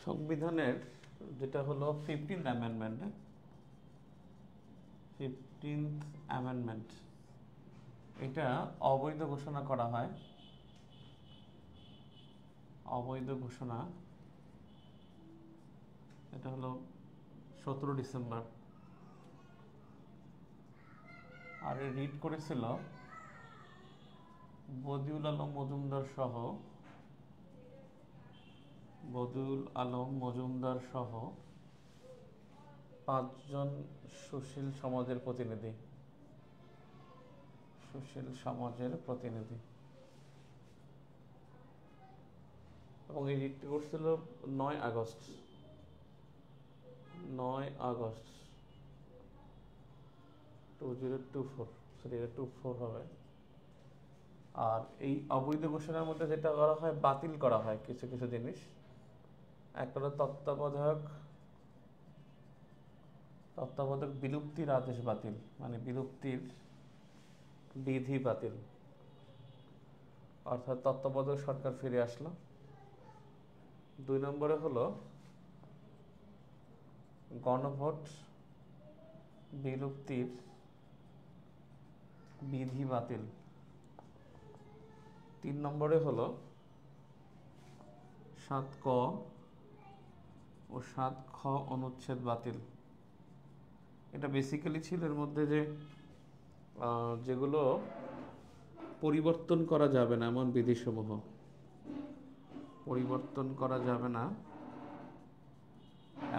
সংবিধানের যেটা হলো 15th অ্যামেন্ডমেন্ট, 15th অ্যামেন্ডমেন্ট এটা অবৈধ ঘোষণা করা হয়। অবৈধ ঘোষণা এটা হলো 17 ডিসেম্বর, আর রিড করেছিল বদিউল আলম মজুমদার সহ 5জন সুশীল সমাজের প্রতিনিধি। এবং এই রিটটি করছিল 9 আগস্ট 2024, সরি এটা 24 হবে। আর এই অবৈধ ঘোষণার মধ্যে যেটা করা হয়, বাতিল করা হয় কিছু কিছু জিনিস। একটা হলো তত্ত্বাবধায়ক বিলুপ্তির আদেশ বাতিল, মানে বিলুপ্তির বিধি বাতিল, অর্থাৎ তত্ত্বাবধায়ক সরকার ফিরে আসলো। 2 নম্বরে হলো গণভোট বিলুপ্তির বিধি বাতিল। 3 নম্বরে হলো 7ক ও 7খ অনুচ্ছেদ বাতিল। এটা বেসিক্যালি ছিল এর মধ্যে যে যেগুলো পরিবর্তন করা যাবে না এমন বিধিসমূহ, পরিবর্তন করা যাবে না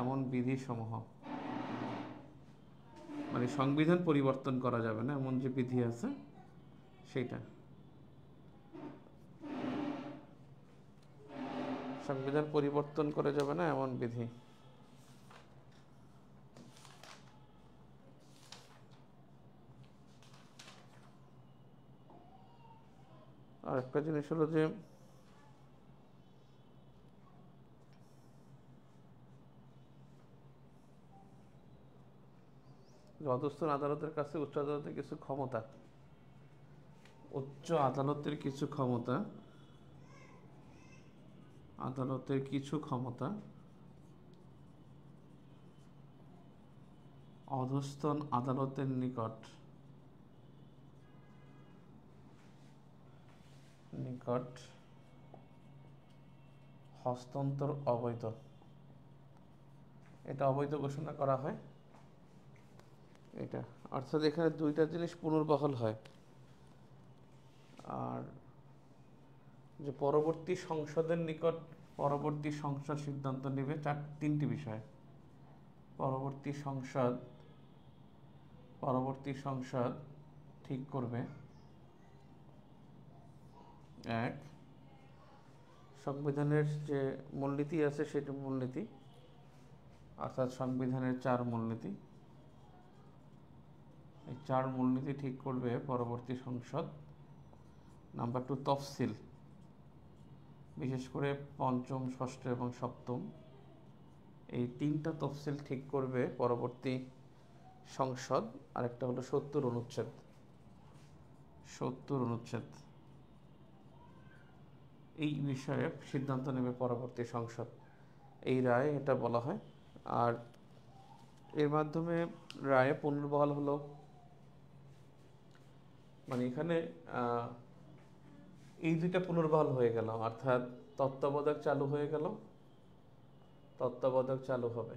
এমন বিধিসমূহ, মানে সংবিধান পরিবর্তন করা যাবে না এমন যে বিধি আছে সেইটা। সংবিধান পরিবর্তন করা যাবে না এমন বিধি। আর একটা জিনিস হলো যে অধস্তন আদালতের কাছে উচ্চ আদালতের কিছু ক্ষমতা অধস্তন আদালতের নিকট হস্তান্তর অবৈধ, এটা অবৈধ ঘোষণা করা হয়। এটা অর্থাৎ এখানে 2টা জিনিস পুনর্বহাল হয়। আর যে পরবর্তী সংসদের নিকট পরবর্তী সংসদ সিদ্ধান্ত নেবে 3টি বিষয়। পরবর্তী সংসদ ঠিক করবে: 1, সংবিধানের যে মূলনীতি আছে সেটা মূলনীতি, অর্থাৎ সংবিধানের 4 মূলনীতি, এই 4 মূলনীতি ঠিক করবে পরবর্তী সংসদ। নাম্বার 2, তফসিল, বিশেষ করে 5ম, 6ষ্ঠ এবং 7ম, এই 3টা তফসিল ঠিক করবে পরবর্তী সংসদ। আরেকটা হলো 70 অনুচ্ছেদ, এই বিষয়ে সিদ্ধান্ত নেবে পরবর্তী সংসদ। এই রায় এটা বলা হয়। আর এর মাধ্যমে রায়ে পুনর্বহাল হলো, মানে এখানে এই 2টা পুনর্বহাল হয়ে গেল, অর্থাৎ তত্ত্বাবধায়ক চালু হয়ে গেল, তত্ত্বাবধায়ক চালু হবে।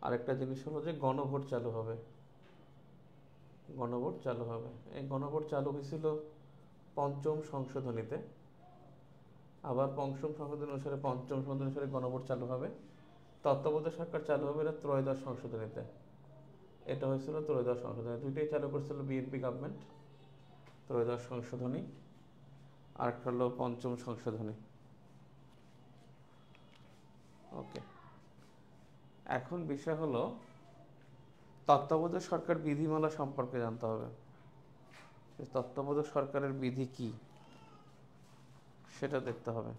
আরেকটা জিনিস হলো যে গণভোট চালু হবে। এই গণভোট চালু হয়েছিল 5ম সংশোধনীতে, আবার 5ম সংশোধনী অনুসারে 5ম সংশোধনী অনুসারে গণভোট চালু হবে। তত্ত্বাবধায়ক সরকার চালু হবে এটা 3ত্রয়োদশ সংশোধনীতে। এটা হয়েছিল 3ত্রয়োদশ সংশোধনী, 2টাই চালু করেছিল বিএনপি গভর্নমেন্ট। 3ত্রয়োদশ সংশোধনী আর একটা হলো 5ম সংশোধনী। ওকে, এখন বিষয় হলো তত্ত্বাবধায়ক সরকার বিধিমালা সম্পর্কে জানতে হবে। তত্ত্বাবধায়ক সরকারের বিধি কি সেটা দেখতে হবে।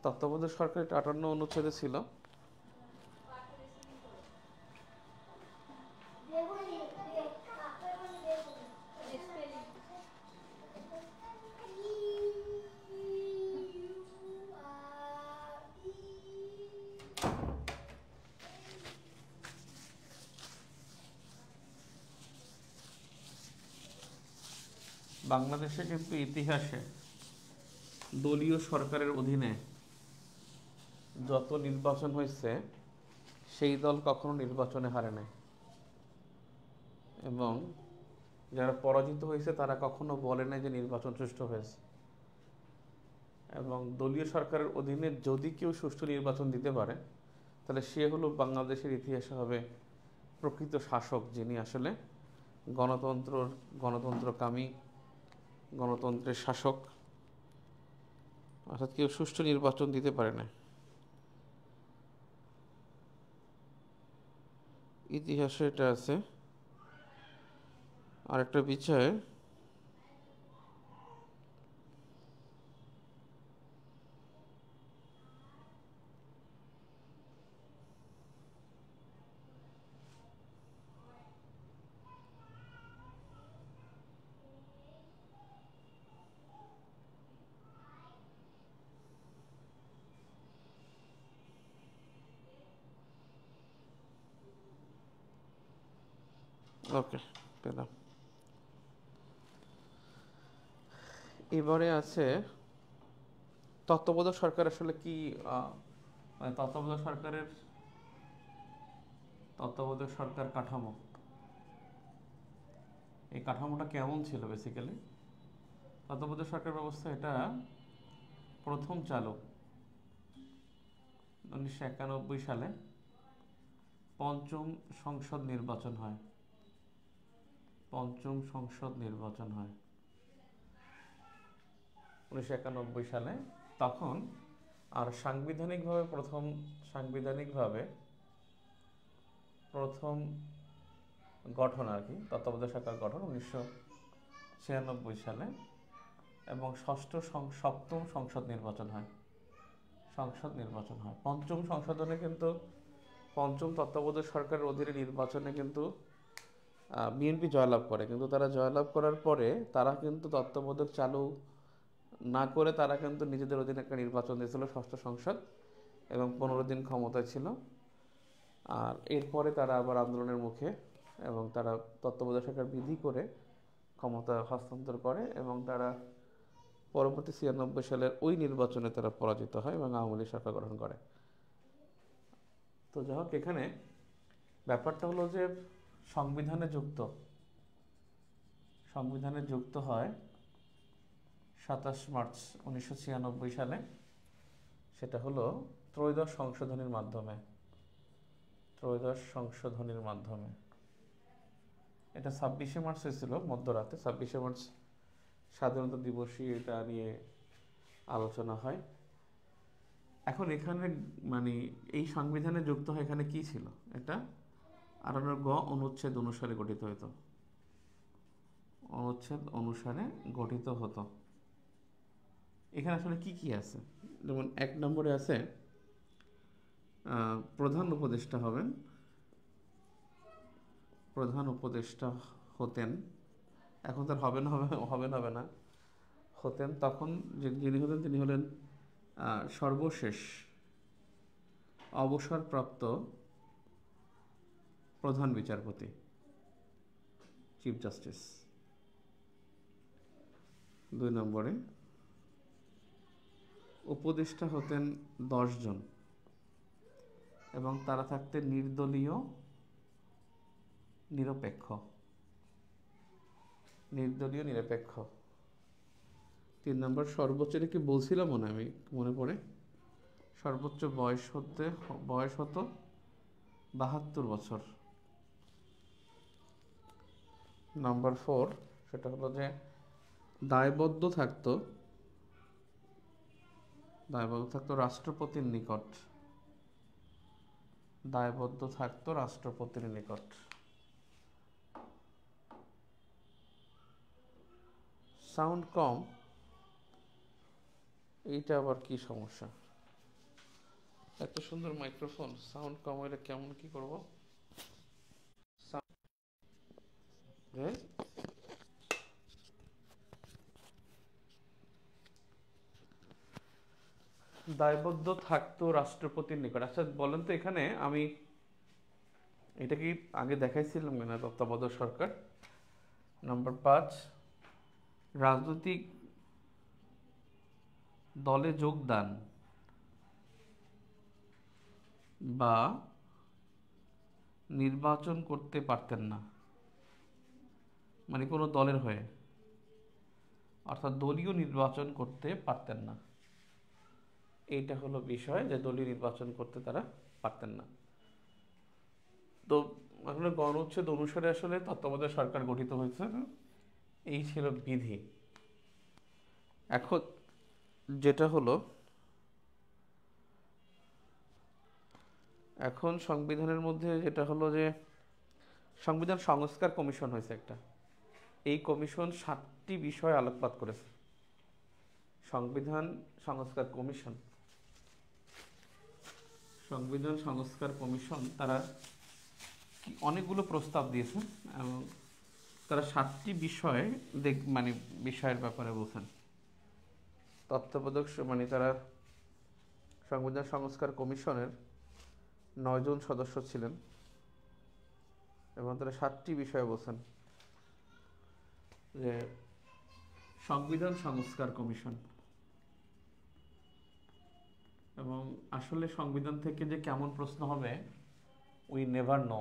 তত্ত্বাবধায়ক সরকার 58 অনুচ্ছেদে ছিল। বাংলাদেশে কিন্তু ইতিহাসে দলীয় সরকারের অধীনে যত নির্বাচন হয়েছে সেই দল কখনো নির্বাচনে হারে নাই, এবং যারা পরাজিত হয়েছে তারা কখনো বলে নাই যে নির্বাচন সুষ্ঠু হয়েছে। এবং দলীয় সরকারের অধীনে যদি কেউ সুষ্ঠু নির্বাচন দিতে পারে তাহলে সে হলো বাংলাদেশের ইতিহাসে হবে প্রকৃত শাসক, যিনি আসলে গণতন্ত্রকামী, গণতন্ত্রের শাসক। অর্থাৎ কেউ সুষ্ঠু নির্বাচন দিতে পারে না। ইতিহাসে এটা আছে। আরেকটা বিষয়, ওকে পেলাম। এবারে আছে তত্ত্বাবধায়ক সরকার আসলে কি, মানে তত্ত্বাবধায়ক সরকার কাঠামো, এই কাঠামোটা কেমন ছিল বেসিক্যালি। তত্ত্বাবধায়ক সরকার ব্যবস্থা এটা প্রথম চালু 1991 সালে পঞ্চম সংসদ নির্বাচন হয়। পঞ্চম সংসদ নির্বাচন হয় 1991 সালে। তখন আর সাংবিধানিকভাবে প্রথম গঠন আর কি, তত্ত্বাবধায়ক সরকার গঠন 1996 সালে, এবং সপ্তম সংসদ নির্বাচন হয়। পঞ্চম সংশোধনে কিন্তু পঞ্চম তত্ত্বাবধায়ক সরকারের অধীনে নির্বাচনে কিন্তু বিএনপি জয়লাভ করে, কিন্তু তারা জয়লাভ করার পরে তারা কিন্তু তত্ত্বাবধায়ক চালু না করে তারা কিন্তু নিজেদের অধীনে একটা নির্বাচন দিয়েছিল, ষষ্ঠ সংসদ, এবং 15 দিন ক্ষমতায় ছিল। আর এরপরে তারা আবার আন্দোলনের মুখে এবং তারা তত্ত্বাবধায়ক সরকার বিধি করে ক্ষমতা হস্তান্তর করে, এবং তারা পরবর্তী 96 সালের ওই নির্বাচনে তারা পরাজিত হয় এবং আওয়ামী লীগ সরকার গঠন করে। তো যাই হোক, এখানে ব্যাপারটা হলো যে সংবিধানে যুক্ত হয় 27 মার্চ 1996 সালে। সেটা হলো ত্রয়োদশ সংশোধনীর মাধ্যমে। এটা 26 মার্চ হয়েছিল মধ্যরাতে। 26 মার্চ স্বাধীনতা দিবসে এটা নিয়ে আলোচনা হয়। এখন এখানে মানে এই সংবিধানে যুক্ত হয়, এখানে কি ছিল, এটা 58 অনুচ্ছেদ অনুসারে গঠিত হতো। এখানে আসলে কি কি আছে, যেমন 1 নম্বরে আছে প্রধান উপদেষ্টা হতেন, এখন তার হবে না, হতেন তখন যিনি হতেন তিনি হলেন সর্বশেষ অবসরপ্রাপ্ত প্রধান বিচারপতি, চিফ জাস্টিস। 2 নম্বরে উপদেষ্টা হতেন 10 জন, এবং তারা থাকতেন নির্দলীয়, নিরপেক্ষ। 3 নম্বর সর্বোচ্চ, এটা কি বলছিলাম আমি মনে পড়ে, সর্বোচ্চ বয়স হতো 72 বছর। নাম্বার 4, সেটা হলো যে দায়বদ্ধ থাকতো রাষ্ট্রপতির নিকট। সাউন্ড কম, এইটা আবার কি সমস্যা? এত সুন্দর মাইক্রোফোন, সাউন্ড কম হলে কেমন কি করব? দায়বদ্ধ থাকতো রাষ্ট্রপতির নিকট। আচ্ছা বলেন তো, এখানে আমি এটা কি আগে দেখাইছিলাম না তত্ত্বাবধায়ক সরকার? নাম্বার 5, রাজনৈতিক দলে যোগদান বা নির্বাচন করতে পারতেন না, মানে কোনো দলের হয়ে, অর্থাৎ দলীয় নির্বাচন করতে পারতেন না। এইটা হলো বিষয়, যে দলীয় নির্বাচন করতে তারা পারতেন না। তো আসলে গণ উচ্ছেদ অনুসারে আসলে তত্ত্বাবধায়ক সরকার গঠিত হয়েছে, এই ছিল বিধি। এখন যেটা হলো, এখন সংবিধানের মধ্যে যেটা হলো যে সংবিধান সংস্কার কমিশন হয়েছে একটা। এই কমিশন 7টি বিষয় আলোকপাত করেছে। সংবিধান সংস্কার কমিশন, সংবিধান সংস্কার কমিশন তারা অনেকগুলো প্রস্তাব দিয়েছেন এবং তারা 7টি বিষয় মানে বিষয়ের ব্যাপারে বলছেন। তত্ত্বাবধায়ক মানে তারা সংবিধান সংস্কার কমিশনের 9 জন সদস্য ছিলেন এবং তারা 7টি বিষয় বলছেন। যে সংবিধান সংস্কার কমিশন, এবং আসলে সংবিধান থেকে যে কেমন প্রশ্ন হবে উই নেভার নো।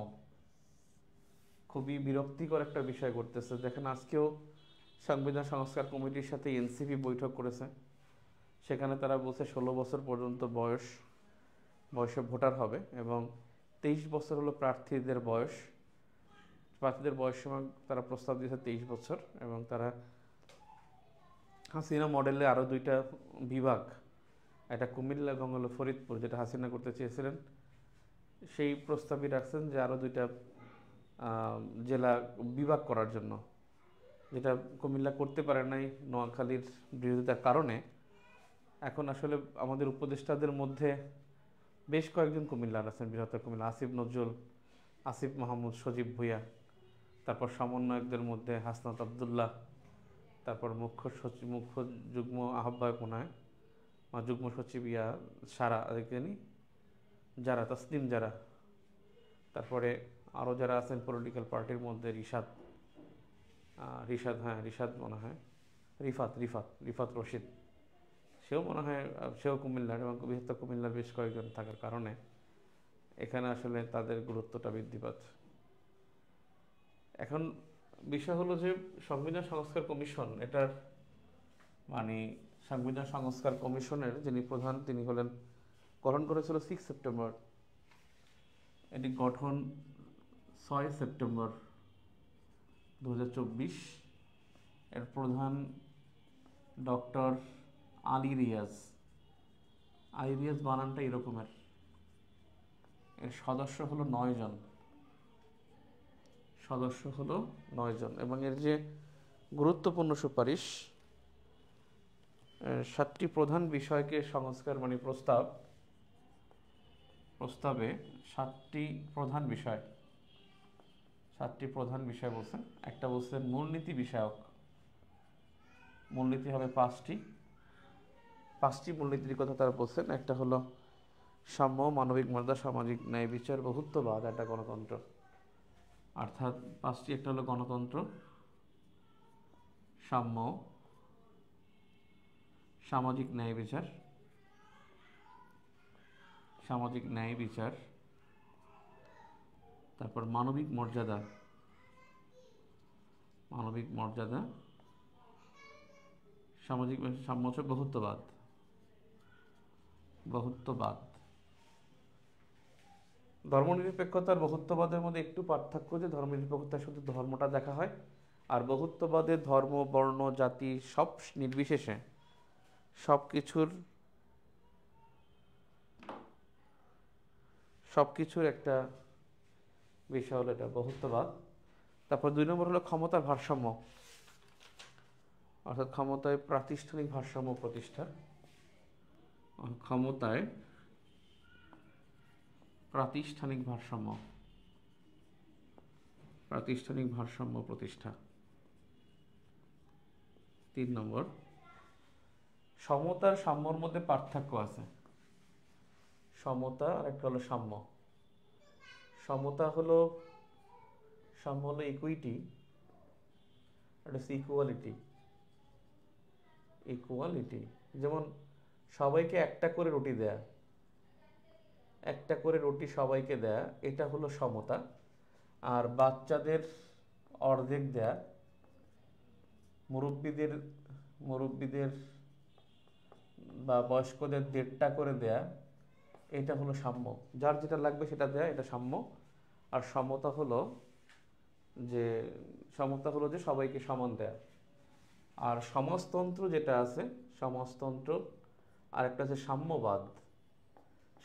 খুবই বিরক্তিকর একটা বিষয় করতেছে। দেখেন, আজকেও সংবিধান সংস্কার কমিটির সাথে এনসিপি বৈঠক করেছে। সেখানে তারা বলছে 16 বছর পর্যন্ত বয়সে ভোটার হবে এবং 23 বছর হলো প্রার্থীদের বয়স। প্রার্থীদের বয়স সীমা তারা প্রস্তাব দিয়েছে 23 বছর, এবং তারা হাসিনা মডেলে আরও 2টা বিভাগ, একটা কুমিল্লা এবং হলো ফরিদপুর, যেটা হাসিনা করতে চেয়েছিলেন, সেই প্রস্তাবই রাখছেন যে আরও 2টা জেলা বিভাগ করার জন্য, যেটা কুমিল্লা করতে পারে নাই নোয়াখালীর বিরোধিতার কারণে। এখন আসলে আমাদের উপদেষ্টাদের মধ্যে বেশ কয়েকজন কুমিল্লার আছেন, বৃহত্তর কুমিল্লা, আসিফ নজরুল, আসিফ মাহমুদ, সজীব ভুঁইয়া, তারপর সমন্বয়কদের মধ্যে হাসনাত আবদুল্লাহ, তারপর মুখ্য যুগ্ম আহ্বায়ক মনে হয়, যুগ্ম সচিব সারা জানি যারা, তসলিম যারা, তারপরে আরও যারা আছেন পলিটিক্যাল পার্টির মধ্যে রিশাদ মনে হয়, রিফাত রশিদ, সেও মনে হয়, সেও কুমিল্লার, এবং বৃহত্তর কুমিল্লার বেশ কয়েকজন থাকার কারণে এখানে আসলে তাদের গুরুত্বটা বৃদ্ধি পাচ্ছে। এখন বিষয় হলো যে সংবিধান সংস্কার কমিশন, এটার মানে সংবিধান সংস্কার কমিশনের যিনি প্রধান, তিনি হলেন, গঠন করেছিল 6 সেপ্টেম্বর, এটি গঠন 6 সেপ্টেম্বর 2024। এর প্রধান ডক্টর আলী রিয়াজ বানানটা এরকমের। এর সদস্য হলো 9 জন, এবং এর যে গুরুত্বপূর্ণ সুপারিশ, 7টি প্রধান বিষয়কে সংস্কার মানে প্রস্তাবে 7টি প্রধান বিষয় বলছেন। একটা বলছেন মূলনীতি বিষয়ক, মূলনীতি হবে 5টি মূলনীতির কথা তারা বলছেন। একটা হলো সাম্য, মানবিক মর্যাদা, সামাজিক ন্যায় বিচার, বহুত্ববাদ, একটা গণতন্ত্র। অর্থাৎ 5টি, একটা হলো গণতন্ত্র, সাম্য, সামাজিক ন্যায় বিচার, তারপর মানবিক মর্যাদা, সামাজিক সাম্য, বহুত্ববাদ। ধর্মনিরপেক্ষতার বহুত্ববাদের মধ্যে একটু পার্থক্য, যে ধর্মনিরপেক্ষতার শুধু ধর্মটা দেখা হয়, আর বহুত্ববাদে ধর্ম, বর্ণ, জাতি সব নির্বিশেষে সবকিছুর একটা বিষয় হলো এটা বহুত্ববাদ। তারপর 2 নম্বর হলো ক্ষমতার ভারসাম্য, অর্থাৎ ক্ষমতায় প্রাতিষ্ঠানিক ভারসাম্য প্রতিষ্ঠা। ক্ষমতায় প্রাতিষ্ঠানিক ভারসাম্য প্রতিষ্ঠা। 3 নম্বর, সমতার সাম্যর মধ্যে পার্থক্য আছে। সমতা আর একটা হলো সাম্য। সাম্য হলো ইকুইটি, এটা হচ্ছে ইকুয়ালিটি। ইকুয়ালিটি, যেমন সবাইকে একটা করে রুটি দেয়া, একটা করে রুটি সবাইকে দেয়া, এটা হলো সমতা। আর বাচ্চাদের অর্ধেক দেয়া, মুরব্বীদের মুরব্বীদের বা বয়স্কদের 1.5টা করে দেয়া, এটা হলো সাম্য। যার যেটা লাগবে সেটা দেয়া, এটা সাম্য। আর সমতা হলো যে সবাইকে সমান দেয়া। আর সমাজতন্ত্র যেটা আছে, সমাজতন্ত্র, আর একটা আছে সাম্যবাদ।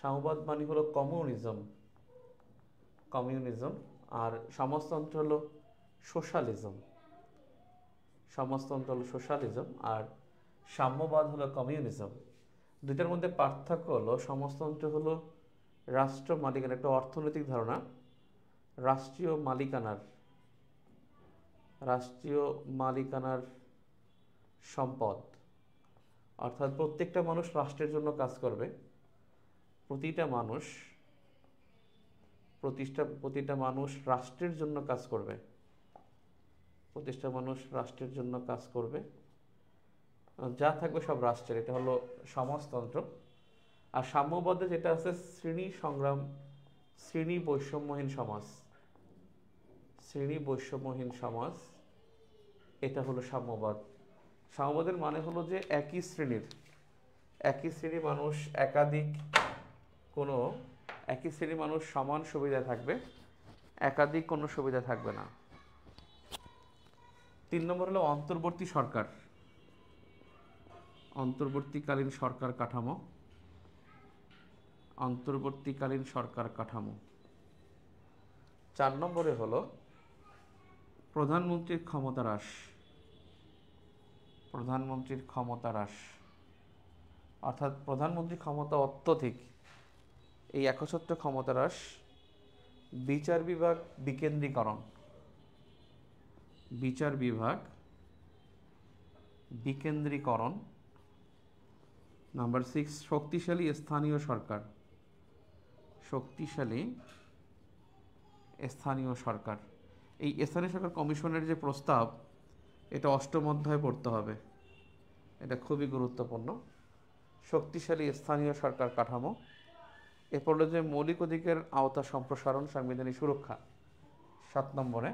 সাম্যবাদ মানে হলো কমিউনিজম। আর সমাজতন্ত্র হলো সোশ্যালিজম। সমাজতন্ত্র হলো সোশ্যালিজম আর সাম্যবাদ হলো কমিউনিজম। দুইটার মধ্যে পার্থক্য হলো, সমাজতন্ত্র হলো রাষ্ট্র মালিকানার, একটা অর্থনৈতিক ধারণা, রাষ্ট্রীয় মালিকানার সম্পদ। অর্থাৎ প্রত্যেকটা মানুষ রাষ্ট্রের জন্য কাজ করবে, প্রতিটা মানুষ রাষ্ট্রের জন্য কাজ করবে, যা থাকবে সব রাষ্ট্রের, এটা হলো সমাজতন্ত্র। আর সাম্যবাদে যেটা আছে, শ্রেণী বৈষম্যহীন সমাজ, এটা হলো সাম্যবাদ। সাম্যবাদের মানে হলো যে একই শ্রেণীর মানুষ একই শ্রেণীর মানুষ সমান সুবিধা থাকবে, একাধিক কোনো সুবিধা থাকবে না। 3 নম্বর হলো অন্তর্বর্তীকালীন সরকার কাঠামো। 4 নম্বরে হলো প্রধানমন্ত্রীর ক্ষমতা হ্রাস, অর্থাৎ প্রধানমন্ত্রীর ক্ষমতা অত্যধিক, এই একচ্ছত্র ক্ষমতা হ্রাস। বিচার বিভাগ বিকেন্দ্রীকরণ। নাম্বার 6, শক্তিশালী স্থানীয় সরকার। এই স্থানীয় সরকার কমিশনের যে প্রস্তাব, এটা 8ম অধ্যায়ে পড়তে হবে, এটা খুবই গুরুত্বপূর্ণ। শক্তিশালী স্থানীয় সরকার কাঠামো। এরপর হলো যে মৌলিক অধিকারের আওতা সম্প্রসারণ, সাংবিধানিক সুরক্ষা। 7 নম্বরে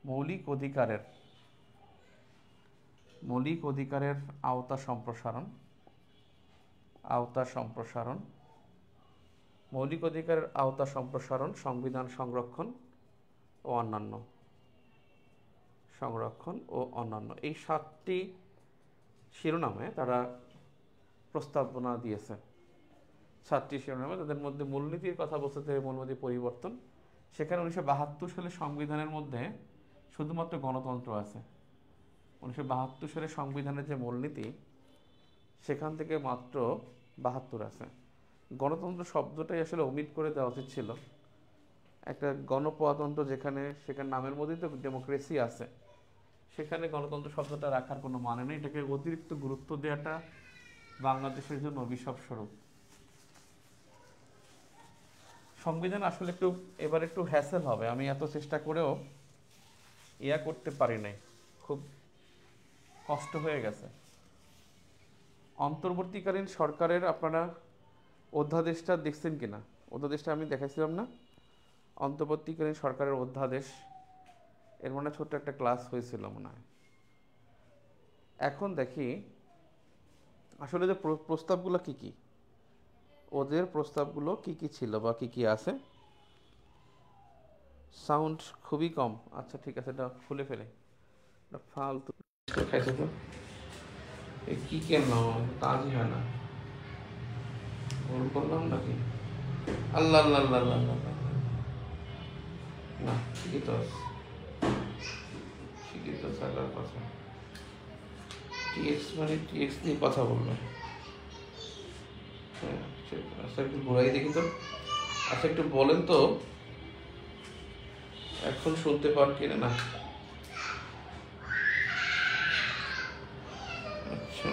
মৌলিক অধিকারের আওতা সম্প্রসারণ, সংবিধান সংরক্ষণ ও অন্যান্য। এই 7টি শিরোনামে তারা প্রস্তাবনা দিয়েছে। 7টি শিরোনামে তাদের মধ্যে মূলনীতির কথা বলতে, মূলনীতি পরিবর্তন। সেখানে 1972 সালের সংবিধানের মধ্যে শুধুমাত্র গণতন্ত্র আছে। 1972 সালের সংবিধানের যে মূলনীতি, সেখান থেকে মাত্র 72 আছে। গণতন্ত্র শব্দটাই আসলে ওমিট করে দেওয়া উচিত ছিল। একটা গণপ্রজাতন্ত্র সেখানে নামের মধ্যেই তো ডেমোক্রেসি আছে, সেখানে গণতন্ত্র শব্দটা রাখার কোনো মানে নেই। এটাকে অতিরিক্ত গুরুত্ব দেওয়াটা বাংলাদেশের জন্য অভিশাপ স্বরূপ। সংবিধান আসলে এবার একটু হ্যাসেল হবে। আমি এত চেষ্টা করেও করতে পারি নাই, খুব কষ্ট হয়ে গেছে। অন্তর্বর্তীকালীন সরকারের আপনারা অধ্যাদেশটা দেখছেন কিনা? অধ্যাদেশটা আমি দেখাইছিলাম না, অন্তর্বর্তীকালীন সরকারের অধ্যাদেশ। এর মানে ছোট্ট একটা ক্লাস হয়েছিল মনে হয়। এখন দেখি আসলে যে প্রস্তাবগুলো কি ওদের প্রস্তাবগুলো কি ছিল বা কি আছে। সাউন্ড খুবই কম। আচ্ছা ঠিক আছে, এটা খুলে ফেলে। ফালতু খাইছে তো, কি কেন কাজই হয় না, ভুল করলাম নাকি? আল্লাহ আল্লাহ আল্লাহ আল্লাহ না, ঠিকই তো থাকার কথা। টিএক্স নিয়ে কথা বলবে। আচ্ছা একটু ঘুরাই দেখি তো। আচ্ছা একটু বলেন তো এখন শুনতে পান কিনা না? আচ্ছা,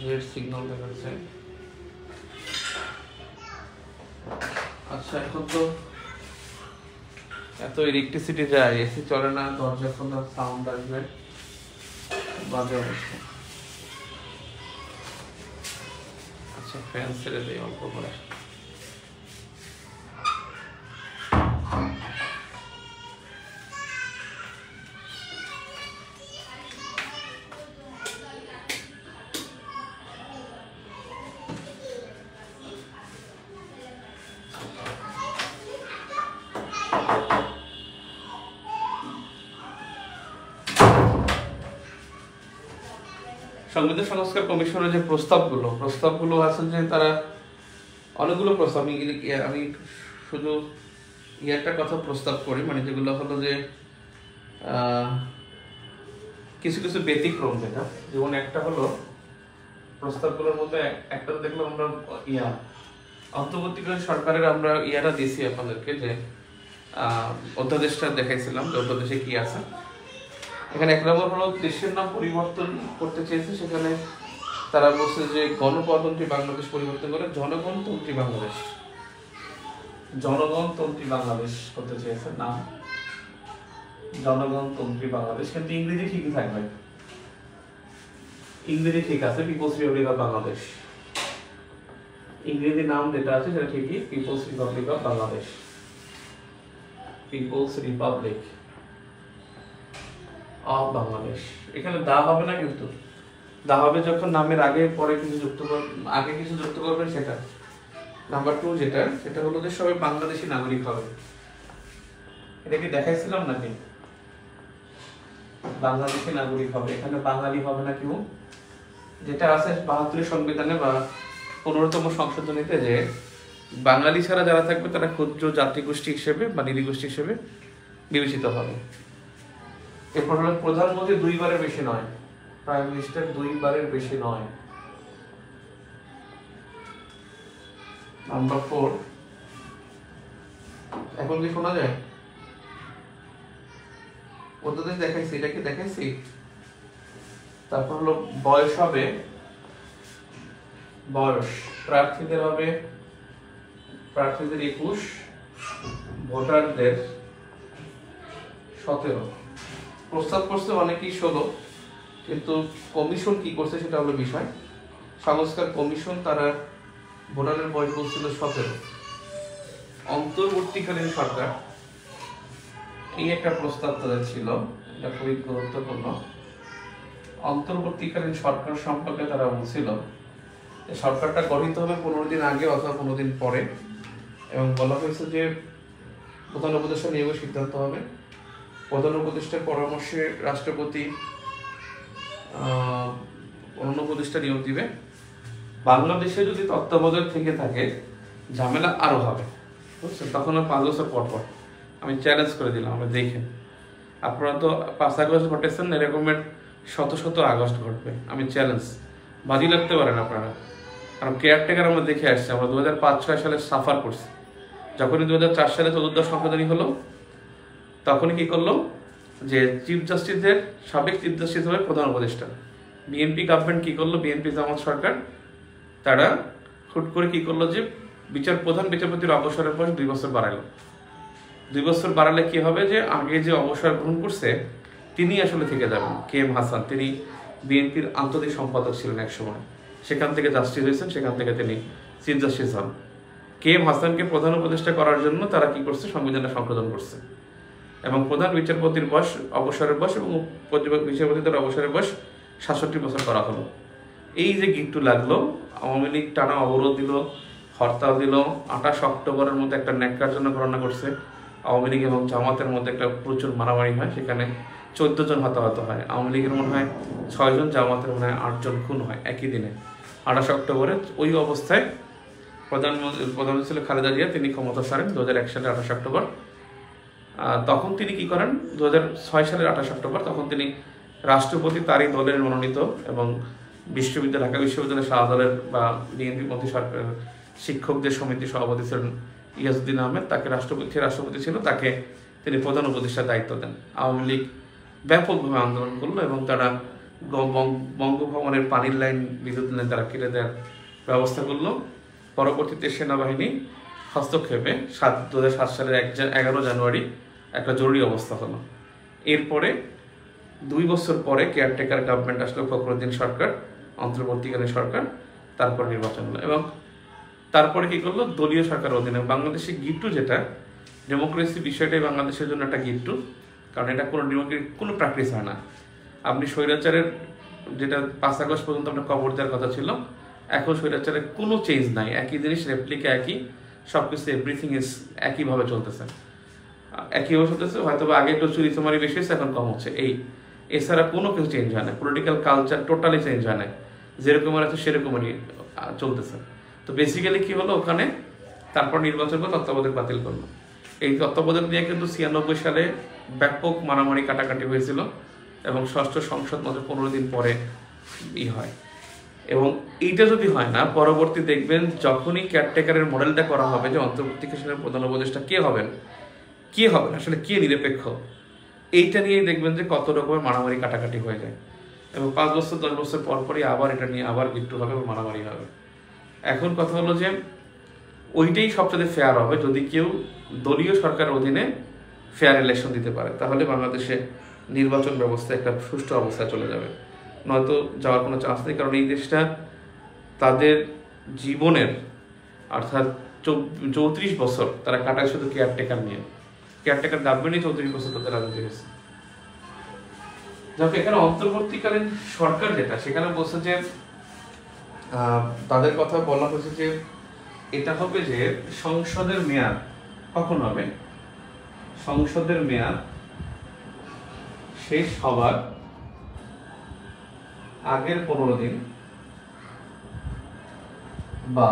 রেড সিগন্যাল দেখাচ্ছে। আচ্ছা এখন তো এত ইলেকট্রিসিটি যায়, এসি চলে না, দরজা খোলা সাউন্ড আসবে। বাজে অবস্থা। আচ্ছা ফ্যান ছেড়ে দিই অল্প করে। সংবিধান সংস্কার কমিশনের যে প্রস্তাবগুলো আছে যে তারা অনেকগুলো প্রস্তাব, আমি শুধু একটা কথা প্রস্তাব করি, মানে যেগুলো হলো যে কিছু কিছু ব্যতিক্রম, যেটা যেমন একটা হলো প্রস্তাবগুলোর মধ্যে একটা দেখলাম আমরা অন্তর্বর্তীকালীন সরকারের আমরা ইয়াটা দিয়েছি আপনাদেরকে, যে অধ্যাদেশটা দেখাইছিলাম যে অধ্যাদেশে কি আছে। এখানে এক নম্বর হলো দেশের নাম পরিবর্তন করতে চেয়েছে, সেখানে তারা বলছে যে গণপ্রজাতন্ত্রী বাংলাদেশ পরিবর্তন করে জনগণতন্ত্রী বাংলাদেশ, জনগণতন্ত্রী বাংলাদেশ করতে চেয়েছে, নাম জনগণতন্ত্রী বাংলাদেশ। কিন্তু ইংরেজি ঠিকই থাকবে, ইংরেজি ঠিক আছে, পিপলস রিপাবলিক অফ বাংলাদেশ। ইংরেজি নাম যেটা আছে সেটা ঠিকই people's republic of Bangladesh, people's republic of Bangladesh. এখানে দা হবে না, কিন্তু দা হবে যখন নামের আগে পরে কিছু যুক্ত আগে কিছু যুক্ত করবেন সেটা। নাম্বার 2 সেটা হলো যে সবাই বাংলাদেশী নাগরিক হবে। এটা কি দেখাইছিলাম নাকি? বাংলাদেশী নাগরিক হবে, এখানে বাঙালি হবে না কেউ। যেটা আছে 72 সংবিধানে বা 15তম সংশোধনীতে, যে বাঙালি ছাড়া যারা থাকবে তারা ক্ষুদ্র জাতিগোষ্ঠী হিসেবে বা নিরীগোষ্ঠী হিসেবে বিবেচিত হবে। এরপর হলো প্রধানমন্ত্রী 2 বারের বেশি নয়, প্রাইম মিনিস্টার 2 বারের বেশি নয়। নাম্বার 4, এখন কি শোনা যায়? অধ্যাদেশ দেখাইছি, এটা কি দেখাইছি? তারপর হলো বয়স হবে, বয়স প্রার্থীদের হবে, প্রার্থীদের 21, ভোটারদের 17। প্রস্তাব করছে অনেকেই 16, কিন্তু কমিশন কি করছে সেটা হলো বিষয়। সংস্কার কমিশন তারা ভোটারের বয়স বলছিল 17। অন্তর্বর্তীকালীন সরকার এই একটা প্রস্তাব তাদের ছিল, এটা খুবই গুরুত্বপূর্ণ। অন্তর্বর্তীকালীন সরকার সম্পর্কে তারা বলছিল যে সরকারটা গঠিত হবে 15 দিন আগে অথবা 15 দিন পরে, এবং বলা হয়েছে যে প্রধান উপদেষ্টা নিয়োগের সিদ্ধান্ত হবে। প্রধান উপদেষ্টার পরামর্শে রাষ্ট্রপতি অন্য উপদেষ্টা নিয়োগ দিবে। বাংলাদেশে যদি তত্ত্বাবধায়ক থেকে থাকে ঝামেলা আরো হবে, বুঝছেন? তখন 5 বছর পর পর আমি চ্যালেঞ্জ করে দিলাম, আমরা দেখেন আপনারা তো 5 আগস্ট ঘটেছেন, এরকমের শত শত আগস্ট ঘটবে। আমি চ্যালেঞ্জ, বাজি লাগতে পারেন আপনারা, কারণ কেয়ারটেকার আমরা দেখে আসছি। আমরা 2005-6 সালে সাফার করছি। যখনই 2004 সালে 14 সংশোধনী হলো, তখনই কি করলো যে চিফ জাস্টিসের সাবেক চিফ জাস্টিস হবে প্রধান উপদেষ্টা। বিএনপি গভর্নমেন্ট কি করলো, বিএনপি জামাত সরকার, তারা হুট করে কি করলো যে প্রধান বিচারপতির অবসরের বয়স 2 বছর বাড়ালো। 2 বছর বাড়ালে কি হবে যে আগে যে অবসর গ্রহণ করছে তিনি আসলে থেকে যাবেন। KM হাসান, তিনি বিএনপির আন্তর্জাতিক সম্পাদক ছিলেন এক সময়, সেখান থেকে জাস্টিস হয়েছেন, সেখান থেকে তিনি চিফ জাস্টিস হন। KM হাসানকে প্রধান উপদেষ্টা করার জন্য তারা কি করছে, সংবিধানে সংশোধন করছে, এবং প্রধান বিচারপতির বয়স, অবসরের বয়স এবং বিচারপতিদের অবসরের বয়স 67 বছর করা হলো। এই যে গিট্টু লাগলো, আওয়ামী লীগ টানা অবরোধ দিল, হরতাল দিল। 28 অক্টোবরের মধ্যে একটা ন্যাক্কারজনক ঘটনা ঘটছে, আওয়ামী লীগ এবং জামাতের মধ্যে একটা প্রচুর মারামারি হয়, সেখানে 14 জন হতাহত হয়। আওয়ামী লীগের মনে হয় 6 জন, জামাতের মনে হয় 8 জন খুন হয় একই দিনে 28 অক্টোবরে। ওই অবস্থায় প্রধানমন্ত্রী ছিল খালেদা জিয়া, তিনি ক্ষমতা ছাড়েন 2001 সালের 28 অক্টোবর। তখন তিনি কি করেন, 2006 সালের 28 অক্টোবর, তখন তিনি রাষ্ট্রপতি তারই দলের মনোনীত এবং ঢাকা বিশ্ববিদ্যালয়ের শাহজালালের বা বিএনপি মন্ত্রী সরকার শিক্ষকদের সমিতির সভাপতি ছিলেন ইয়াজউদ্দিন আহমেদ, তাকে রাষ্ট্রপতি ছিল, তাকে তিনি প্রধান উপদেষ্টার দায়িত্ব দেন। আওয়ামী লীগ ব্যাপকভাবে আন্দোলন করলো এবং তারা বঙ্গভবনের পানির লাইন, বিদ্যুৎ লাইন তারা কেটে দেওয়ার ব্যবস্থা করলো। পরবর্তীতে সেনাবাহিনী হস্তক্ষেপে 2007 সালের 11 জানুয়ারি একটা জরুরি অবস্থা হলো। এরপরে 2 বছর পরে কেয়ারটেকার গভর্নমেন্ট আসলো, ফখরুদ্দিন সরকার, অন্তর্বর্তীকালীন সরকার, তারপর নির্বাচন হলো এবং তারপরে কি করলো, দলীয় সরকার অধীনে বাংলাদেশে গিট্টু, যেটা ডেমোক্রেসি বিষয়টাই বাংলাদেশের জন্য একটা গিট্টু, কারণ এটা কোনো ডেমোক্রেটিক কোনো প্র্যাকটিস হয় না। আপনি স্বৈরাচারের যেটা 5 আগস্ট পর্যন্ত আপনার কবর দেওয়ার কথা ছিল, এখন স্বৈরাচারের কোনো চেঞ্জ নাই, একই জিনিস, রেপ্লিকা একই, সব কিছু এভরিথিং ইজ একইভাবে চলতেছে, একইভাবে চলতেছে। হয়তো আগে একটু চুরি চুমারি বেশি হয়েছে, এখন কম হচ্ছে, এছাড়া কোনো কিছু চেঞ্জ হয় না, পলিটিক্যাল কালচার টোটালি চেঞ্জ হয় না, যেরকম আছে সেরকমই চলতেছে। তো বেসিক্যালি কি হলো ওখানে, তারপর নির্বাচন করে তত্ত্বাবধায়ক বাতিল করলো। এই তত্ত্বাবধায়ক নিয়ে কিন্তু 96 সালে ব্যাপক মারামারি কাটাকাটি হয়েছিল এবং ষষ্ঠ সংসদ মাত্র 15 দিন পরে হয়। এবং এইটা যদি হয় না, পরবর্তী দেখবেন যখনই কেয়ারটেকারের মডেলটা করা হবে যে অন্তর্বর্তীকালীন প্রধান উপদেষ্টা কে হবেন আসলে কে নিরপেক্ষ, এইটা নিয়েই দেখবেন যে কত রকমের মারামারি কাটাকাটি হয়ে যায় এবং 5 বছর 10 বছর পরই আবার এটা নিয়ে আবার গিট্টু হবে এবং মারামারি হবে। এখন কথা হলো যে ওইটাই সবচেয়ে ফেয়ার হবে যদি কেউ দলীয় সরকারের অধীনে ফেয়ার ইলেকশন দিতে পারে, তাহলে বাংলাদেশে নির্বাচন ব্যবস্থা একটা সুষ্ঠু অবস্থায় চলে যাবে, নয়তো যাওয়ার কোনো চান্স নেই। কারণ এই দেশটা তাদের জীবনের অর্থাৎ 34 বছর তারা কাটায় শুধু কেয়ারটেকার নিয়ে, কেয়ারটেকার গভর্নমেন্টই 34 বছর তাদের রাজনীতি হয়েছে। যাকে এখানে অন্তর্বর্তীকালীন সরকার যেটা, সেখানে বলছে যে তাদের কথা বলা হয়েছে যে এটা হবে যে সংসদের মেয়াদ কখন হবে, সংসদের মেয়াদ শেষ হবার আগের 15 দিন বা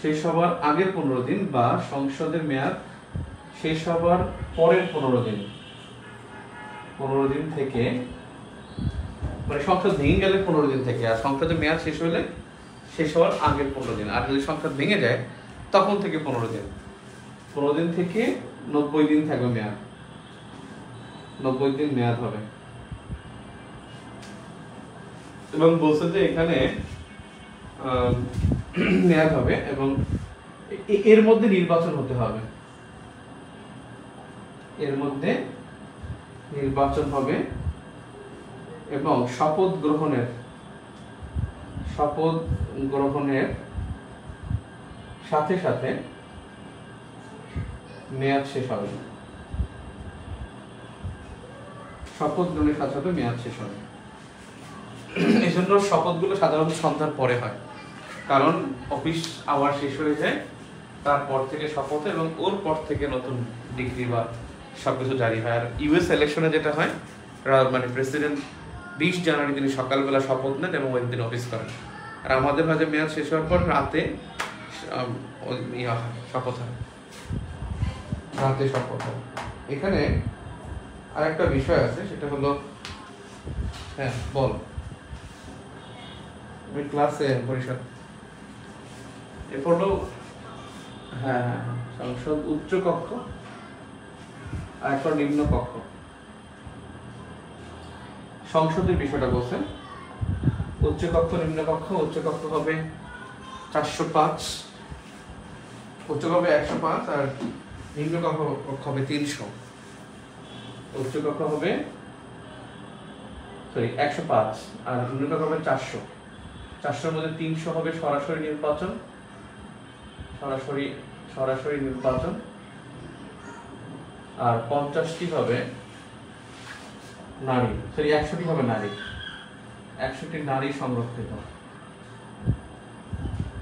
শেষ হবার আগের 15 দিন বা সংসদের মেয়াদ শেষ হবার পরের 15 দিন, 15 দিন থেকে, মানে সংসদ ভেঙে গেলে 15 দিন থেকে, আর সংসদের মেয়াদ শেষ হলে শেষ হওয়ার আগের 15 দিন, আর যদি সংসদ ভেঙে যায় তখন থেকে 15 দিন, 15 দিন থেকে 90 দিন থাকবে মেয়াদ, 90 দিন মেয়াদ হবে। এবং বলছে যে এখানে মেয়াদ হবে এবং এর মধ্যে নির্বাচন হতে হবে, এর মধ্যে নির্বাচন হবে এবং শপথ গ্রহণের সাথে সাথে মেয়াদ শেষ হবে, শপথ গ্রহণের সাথে সাথে মেয়াদ শেষ হবে। এই জন্য শপথগুলো সাধারণত সন্ধ্যার পরে হয়, কারণ অফিস আবার শেষ হয়ে যায়, তারপর থেকে শপথ এবং ওর পর থেকে নতুন ডিগ্রি বা সবকিছু জারি হয়। আর ইউএস ইলেকশনে যেটা হয়, মানে প্রেসিডেন্ট 20 জানুয়ারি তিনি সকালবেলা শপথ নেন এবং ওই দিন অফিস করেন, আর আমাদের মাঝে মেয়াদ শেষ হওয়ার পর রাতে শপথ হয়, রাতে শপথ হয়। এখানে আরেকটা বিষয় আছে, সেটা হলো, হ্যাঁ বল, ক্লাসে পরিষদ এরপর হলো, হ্যাঁ সংসদ উচ্চ কক্ষ আর একবার নিম্ন কক্ষ। সংসদের বিষয়টা বলছেন, উচ্চ কক্ষ নিম্ন কক্ষ। উচ্চ কক্ষ হবে 405, উচ্চ কক্ষ 105 আর নিম্ন কক্ষ হবে 300। উচ্চ কক্ষ হবে 105 আর নিম্ন কক্ষ হবে 400। 400-র মধ্যে 300 হবে সরাসরি নির্বাচন, সরাসরি নির্বাচন, আর 50টি হবে নারী, 100টি হবে নারী, 100টি নারী সংরক্ষিত।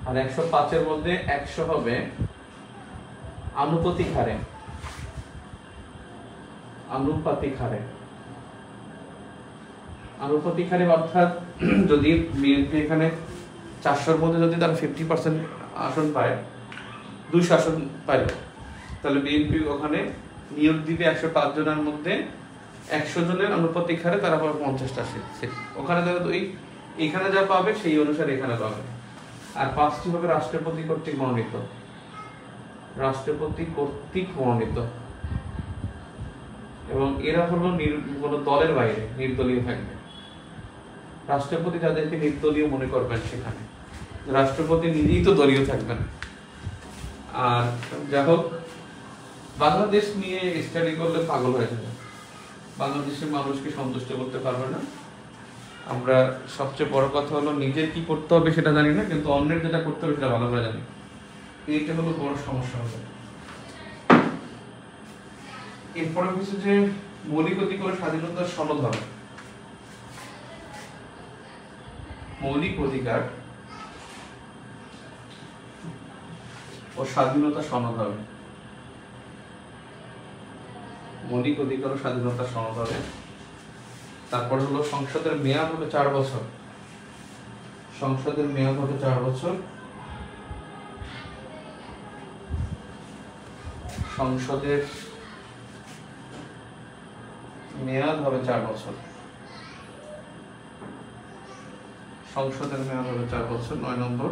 আর 105-এর মধ্যে 100 হবে আনুপাতিক হারে, অর্থাৎ যদি বিএনপি এখানে 400-র মধ্যে যদি তারা 50% আসন পায়, 200 আসন পাইল, তাহলে বিএনপি ওখানে নিয়োগ দিবে 105 জনের মধ্যে 100 জনের আনুপাতিক হারে তারা পাবে 50টা সিট। ওখানে যারা এখানে যা পাবে সেই অনুসারে এখানে পাবে। আর 5টি হবে রাষ্ট্রপতি কর্তৃক মনোনীত, এবং এরা হলো কোনো দলের বাইরে নির্দলীয় থাকবে। রাষ্ট্রপতি যাদেরকে নির্দলীয় মনে করবেন, সেখানে রাষ্ট্রপতি নিজেই তো দলীয় থাকবেন। আর যাই হোক, বাংলাদেশ নিয়ে স্টাডি করলে পাগল হয়ে যাবে, বাংলাদেশের মানুষকে সন্তুষ্ট করতে পারবে না। আমরা সবচেয়ে বড় কথা হলো নিজের কি করতে হবে সেটা জানি না, কিন্তু অন্যের যেটা করতে হবে সেটা ভালো করে জানি। এইটা হলো বড় সমস্যা হবে। এরপরে হচ্ছে যে মৌলিক অধিকার ও স্বাধীনতার সনদ হবে। মৌলিক অধিকার ও স্বাধীনতা সনদ হবে। মৌলিক অধিকার ও স্বাধীনতা সনদ হবে। তারপর হলো সংসদের মেয়াদ হবে 4 বছর। সংসদের মেয়াদ হবে 4 বছর। সংসদের মেয়াদ হবে 4 বছর। সংসদের মেয়াদ হবে 4 বছর। 9 নম্বর,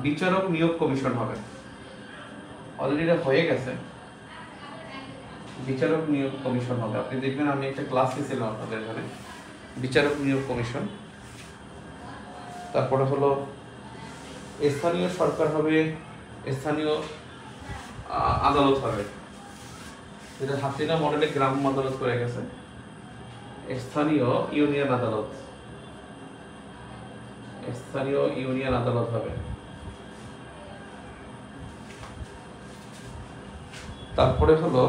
বিচারক নিয়োগ কমিশন হবে। অলরেডি হয়ে গেছে, বিচারক নিয়োগ কমিশন হবে। আপনি দেখবেন আমি একটা ক্লাস নিয়েছিলাম আপনাদের এখানে, বিচারক নিয়োগ কমিশন। তারপরে হলো স্থানীয় সরকার হবে, স্থানীয় আদালত হবে, যেটা হাসিনা মডেলে গ্রাম আদালত করে গেছে। স্থানীয় ইউনিয়ন আদালত, স্থানীয় ইউনিয়ন আদালত হবে। তারপরে হলো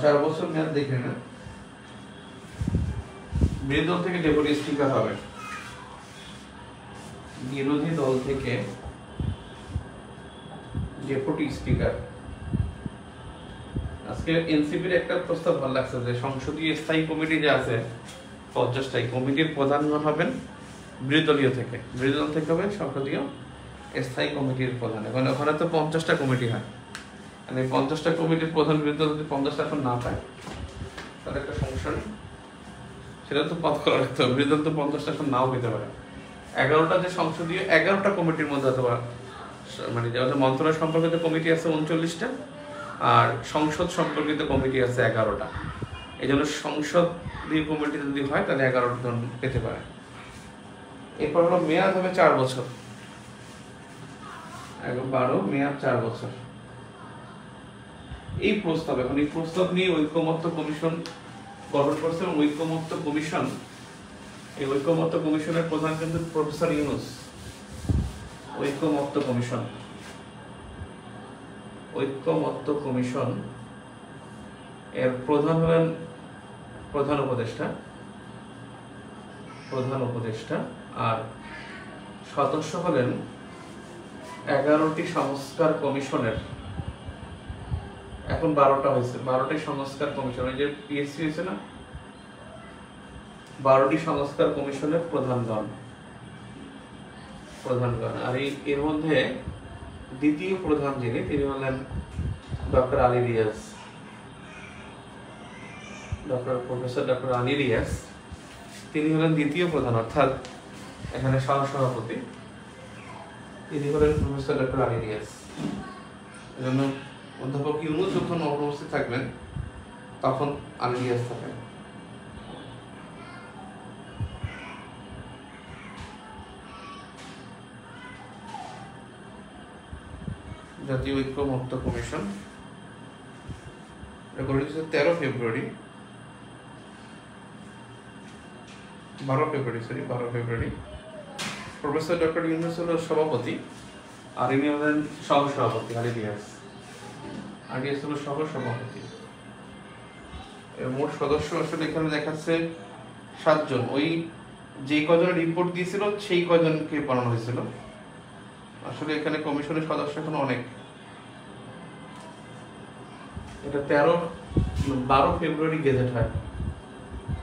4 বছর মেয়াদ দেখে না, বিরোধী দল থেকে ডেপুটি স্পিকার হবে। বিরোধী দল থেকে ডেপুটি স্পিকার। আজকে এনসিপির একটা প্রস্তাব ভালো লাগছে যে সংসদীয় স্থায়ী কমিটি যে আছে 50টাই, কমিটির প্রধান হবেন বিরোধী দলীয় থেকে, বিরোধী দল থেকে হবে সংসদীয় স্থায়ী কমিটির প্রধান। এখন ওখানে তো 50টা কমিটি হয়, মানে 50টা কমিটির প্রধান বিরোধী দল যদি 50টা এখন না পায় তাহলে একটা সমস্যা নেই, সেটা তো পথ করা রাখতে হবে। বিরোধী দল তো 50টা এখন নাও পেতে পারে। 11টা যে সংসদীয় 11টা কমিটির মধ্যে অথবা মানে যেমন মন্ত্রণালয় সম্পর্কিত কমিটি আছে 39টা, আর সংসদ সম্পর্কিত কমিটি আছে 11টা। এই জন্য সংসদীয় কমিটি যদি হয় তাহলে 11টা জন পেতে পারে। এরপর হলো মেয়াদ হবে 4 বছর। 12 মেয়াদ 4 বছর। এই প্রস্তাব, এখন এই প্রস্তাব নিয়ে ঐকমত্য কমিশন গঠন করছে, এবং ঐকমত্য কমিশন, এই ঐকমত্য কমিশনের প্রধান কিন্তু প্রফেসর ইউনূস। ঐকমত্য কমিশন, ঐকমত্য কমিশন এর প্রধান হলেন প্রধান উপদেষ্টা, প্রধান উপদেষ্টা, আর সদস্য হলেন 11টি সংস্কার কমিশনের। এখন 12টা হয়েছে, 12টি সংস্কার কমিশন, এই যে পিএসসি হয়েছে না, 12টি সংস্কার কমিশনের প্রধানগণ। আর এর মধ্যে দ্বিতীয় প্রধান যিনি, তিনি হলেন doctor Ali Riaz, professor doctor Ali Riaz. তিনি হলেন দ্বিতীয় প্রধান, অর্থাৎ এখানে সহসভাপতি তিনি হলেন প্রফেসর ডক্টর আলী রিয়াজ। এজন্য অধ্যাপক ইউনূস যখন অনুপস্থিত থাকবেন তখন আলী রিয়াজ থাকবেন। জাতীয় ঐকমত্য কমিশন গঠিত হয়েছে 13 ফেব্রুয়ারি 12 ফেব্রুয়ারি। প্রফেসর ডক্টর ইউনূস হল সভাপতি, আর ইনি হলেন সহসভাপতি আলী রিয়াজ। আলী রিয়াজ হল সহসভাপতি। মোট সদস্য আসলে এখানে দেখাচ্ছে 7 জন। ওই যে কজন রিপোর্ট দিয়েছিল সেই কজনকে বানানো হয়েছিল। আসলে এখানে কমিশনের সদস্য এখন অনেক। এটা 12 ফেব্রুয়ারি গেজেট হয়,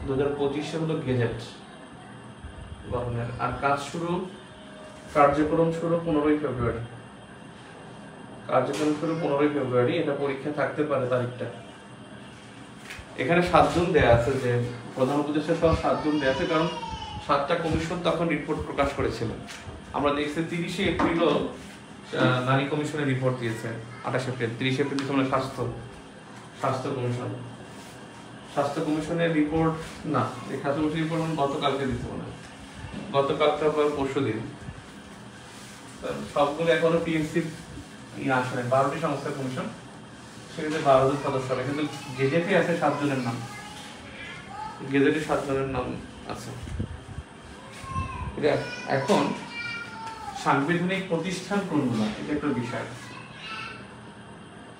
2025 হলো গেজেট গঠনের। আর কার্যক্রম শুরু 15 ফেব্রুয়ারি। কার্যক্রম শুরু 15 ফেব্রুয়ারি। এটা পরীক্ষা থাকতে পারে তারিখটা। এখানে 7 জন দেয়া আছে, যে প্রধান উপদেষ্টা সহ 7 জন দেয়া আছে, কারণ 7টা কমিশন তখন রিপোর্ট প্রকাশ করেছিল। আমরা দেখছি 30 এপ্রিলও নারী কমিশনের রিপোর্ট দিয়েছে। 28 এপ্রিল, 30 এপ্রিল দিয়েছে স্বাস্থ্য কমিশন। স্বাস্থ্য কমিশনের রিপোর্ট না, এই স্বাস্থ্য কমিশনের রিপোর্ট গতকালকে দিতে মনে হয়, গতকালকে আবার পরশু দিন। সবগুলো এখনো পিএমসি আসে নাই। 12টি সংস্কার কমিশন, সেক্ষেত্রে 12 জন সদস্য হবে, কিন্তু গেজেটে আছে 7 জনের নাম, গেজেটে 7 জনের নাম আছে। এখন সাংবিধানিক প্রতিষ্ঠান কোনগুলো, এটা একটা বিষয়।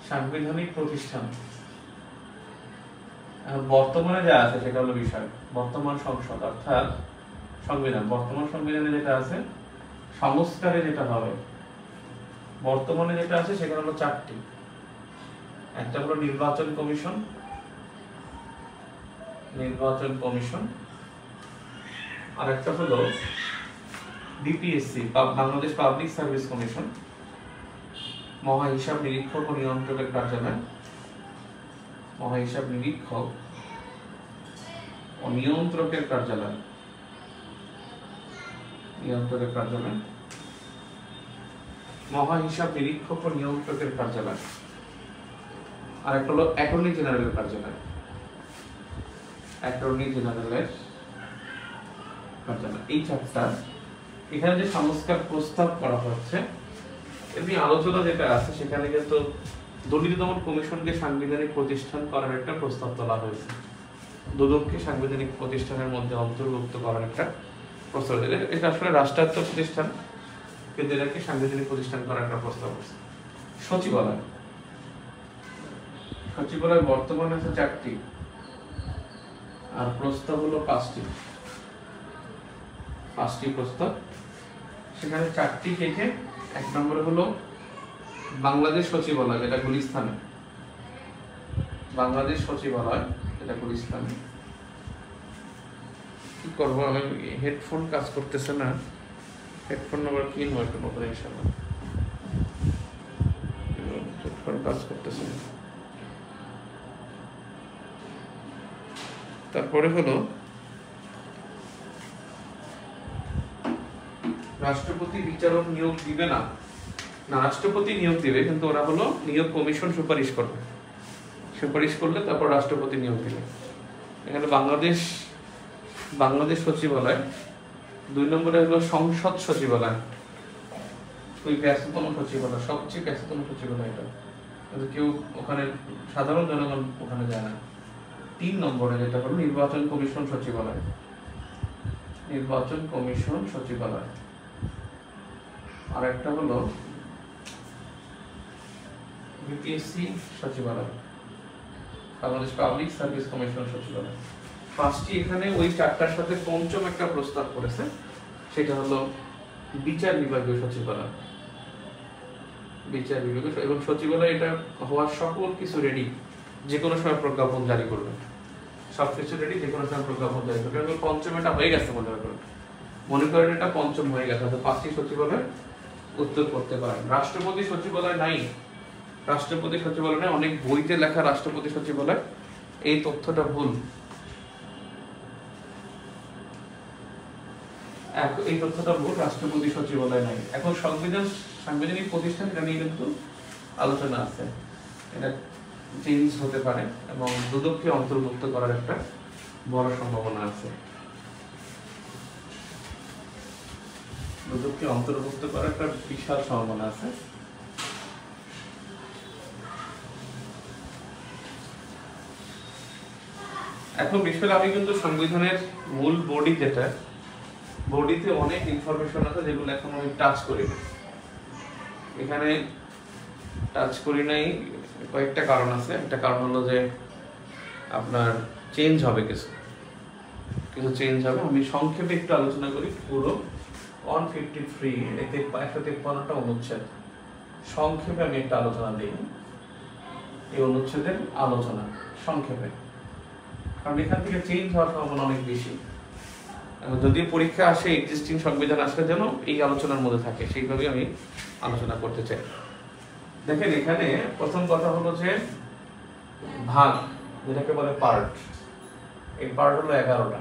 সাংবিধানিক প্রতিষ্ঠান বর্তমানে যা আছে সেটা হলো বিষয়। বর্তমান সংসদ অর্থাৎ সংবিধান, বর্তমান সংবিধানে যেটা আছে, সংস্কারে যেটা হবে বর্তমানে যেটা আছে সেটা হলো 4টি। একটা হলো নির্বাচন কমিশন, নির্বাচন কমিশন, আর একটা হলো BPSC, Bangladesh public service commission, মহা হিসাব নিরীক্ষক ও নিয়ন্ত্রকের কার্যালয়, মহা হিসাব নিরীক্ষক ও নিয়ন্ত্রকের কার্যালয়, নিয়ন্ত্রকের কার্যালয়, মহা হিসাব নিরীক্ষক ও নিয়ন্ত্রকের কার্যালয়, আর একটা হলো অ্যাটর্নি জেনারেলের কার্যালয়, অ্যাটর্নি জেনারেলের কার্যালয়। এই চারটা এখানে যে সংস্কার প্রস্তাব করা হচ্ছে এমনি আলোচনা যেটা আছে সেখানে কিন্তু দুর্নীতি দমন কমিশনকে সাংবিধানিক প্রতিষ্ঠান করার একটা প্রস্তাব তোলা হয়েছে। দুদককে সাংবিধানিক প্রতিষ্ঠানের মধ্যে অন্তর্ভুক্ত করার একটা প্রস্তাব। এটা আসলে রাষ্ট্রায়ত্ত প্রতিষ্ঠান, কিন্তু এটাকে সাংবিধানিক প্রতিষ্ঠান করার একটা প্রস্তাব হয়েছে। সচিবালয়, সচিবালয় বর্তমানে আছে 4টি আর প্রস্তাব হলো 5টি, 5টি প্রস্তাব। সেখানে 4টি থেকে 1 নম্বরে হলো বাংলাদেশ সচিবালয়, যেটা গুলিস্তানে, বাংলাদেশ সচিবালয় যেটা গুলিস্তানে। কি করবো, আমি হেডফোন কাজ করতেছে না, হেডফোন নাম্বার কিনবো একটু নতুন ইনশাআল্লাহ, হেডফোন কাজ করতেছে না। তারপরে হলো রাষ্ট্রপতি বিচারক নিয়োগ দিবে না, না রাষ্ট্রপতি নিয়োগ দিবে, কিন্তু ওরা হলো নিয়োগ কমিশন সুপারিশ করবে, সুপারিশ করলে তারপর রাষ্ট্রপতি নিয়োগ দিবে। এখানে বাংলাদেশ, বাংলাদেশ সচিবালয়। 2 নম্বরে হলো সংসদ সচিবালয়, ওই ব্যস্ততম সচিবালয়, সবচেয়ে ব্যস্ততম সচিবালয় এটা, কিন্তু কেউ ওখানে, সাধারণ জনগণ ওখানে যায় না। 3 নম্বরে যেটা হলো নির্বাচন কমিশন সচিবালয়, নির্বাচন কমিশন সচিবালয়, আর একটা হলো বিপিএসসি সচিবালয়, বাংলাদেশ পাবলিক সার্ভিস কমিশন সচিবালয়। 5টি এখানে ওই 4টার সাথে পঞ্চম একটা প্রস্তাব করেছে, সেটা হলো বিচার বিভাগীয় সচিবালয়, বিচার বিভাগীয়। এবং সচিবালয় এটা হওয়ার সকল কিছু রেডি, যে কোনো সময় প্রজ্ঞাপন জারি করবে, সবকিছু রেডি, যে কোনো সময় প্রজ্ঞাপন জারি করবে। এবং পঞ্চম এটা হয়ে গেছে, মনে করেন এটা পঞ্চম হয়ে গেছে, তো 5টি সচিবালয় উত্তর করতে পারেন। রাষ্ট্রপতি সচিবালয় নাই, রাষ্ট্রপতি সচিবালয় নাই, অনেক বইতে লেখা রাষ্ট্রপতি সচিবালয়, এই তথ্যটা ভুল, এই তথ্যটা ভুল, রাষ্ট্রপতি সচিবালয় নাই। এখন সাংবিধানিক প্রতিষ্ঠান এটা নিয়ে কিন্তু আলোচনা আছে, এটা চেঞ্জ হতে পারে এবং দুদককে অন্তর্ভুক্ত করার একটা বড় সম্ভাবনা আছে, দুদককে অন্তর্ভুক্ত করার একটা বিশাল সম্ভাবনা আছে। এখন বিষয়ে আমি কিন্তু সংবিধানের মূল বডি যেটা, বডিতে অনেক ইনফরমেশন আছে যেগুলো এখন আমি টাচ করি না, এখানে টাচ করি নাই, কয়েকটা কারণ আছে। একটা কারণ হলো যে আপনার চেঞ্জ হবে, কিছু চেঞ্জ হবে। আমি সংক্ষেপে একটু আলোচনা করি। পুরো 153 এতে 153টা অনুচ্ছেদ, সংক্ষেপে আমি একটা আলোচনা দিই, এই অনুচ্ছেদের আলোচনা সংক্ষেপে, কারণ এখান থেকে চেঞ্জ হওয়ার সম্ভাবনা অনেক বেশি। যদি পরীক্ষা আসে এক্সিস্টিং সংবিধান আসলে যেন এই আলোচনার মধ্যে থাকে, সেইভাবে আমি আলোচনা করতে চাই। দেখেন এখানে প্রথম কথা হলো যে ভাগ, যেটাকে বলে পার্ট, এই পার্ট হলো 11টা,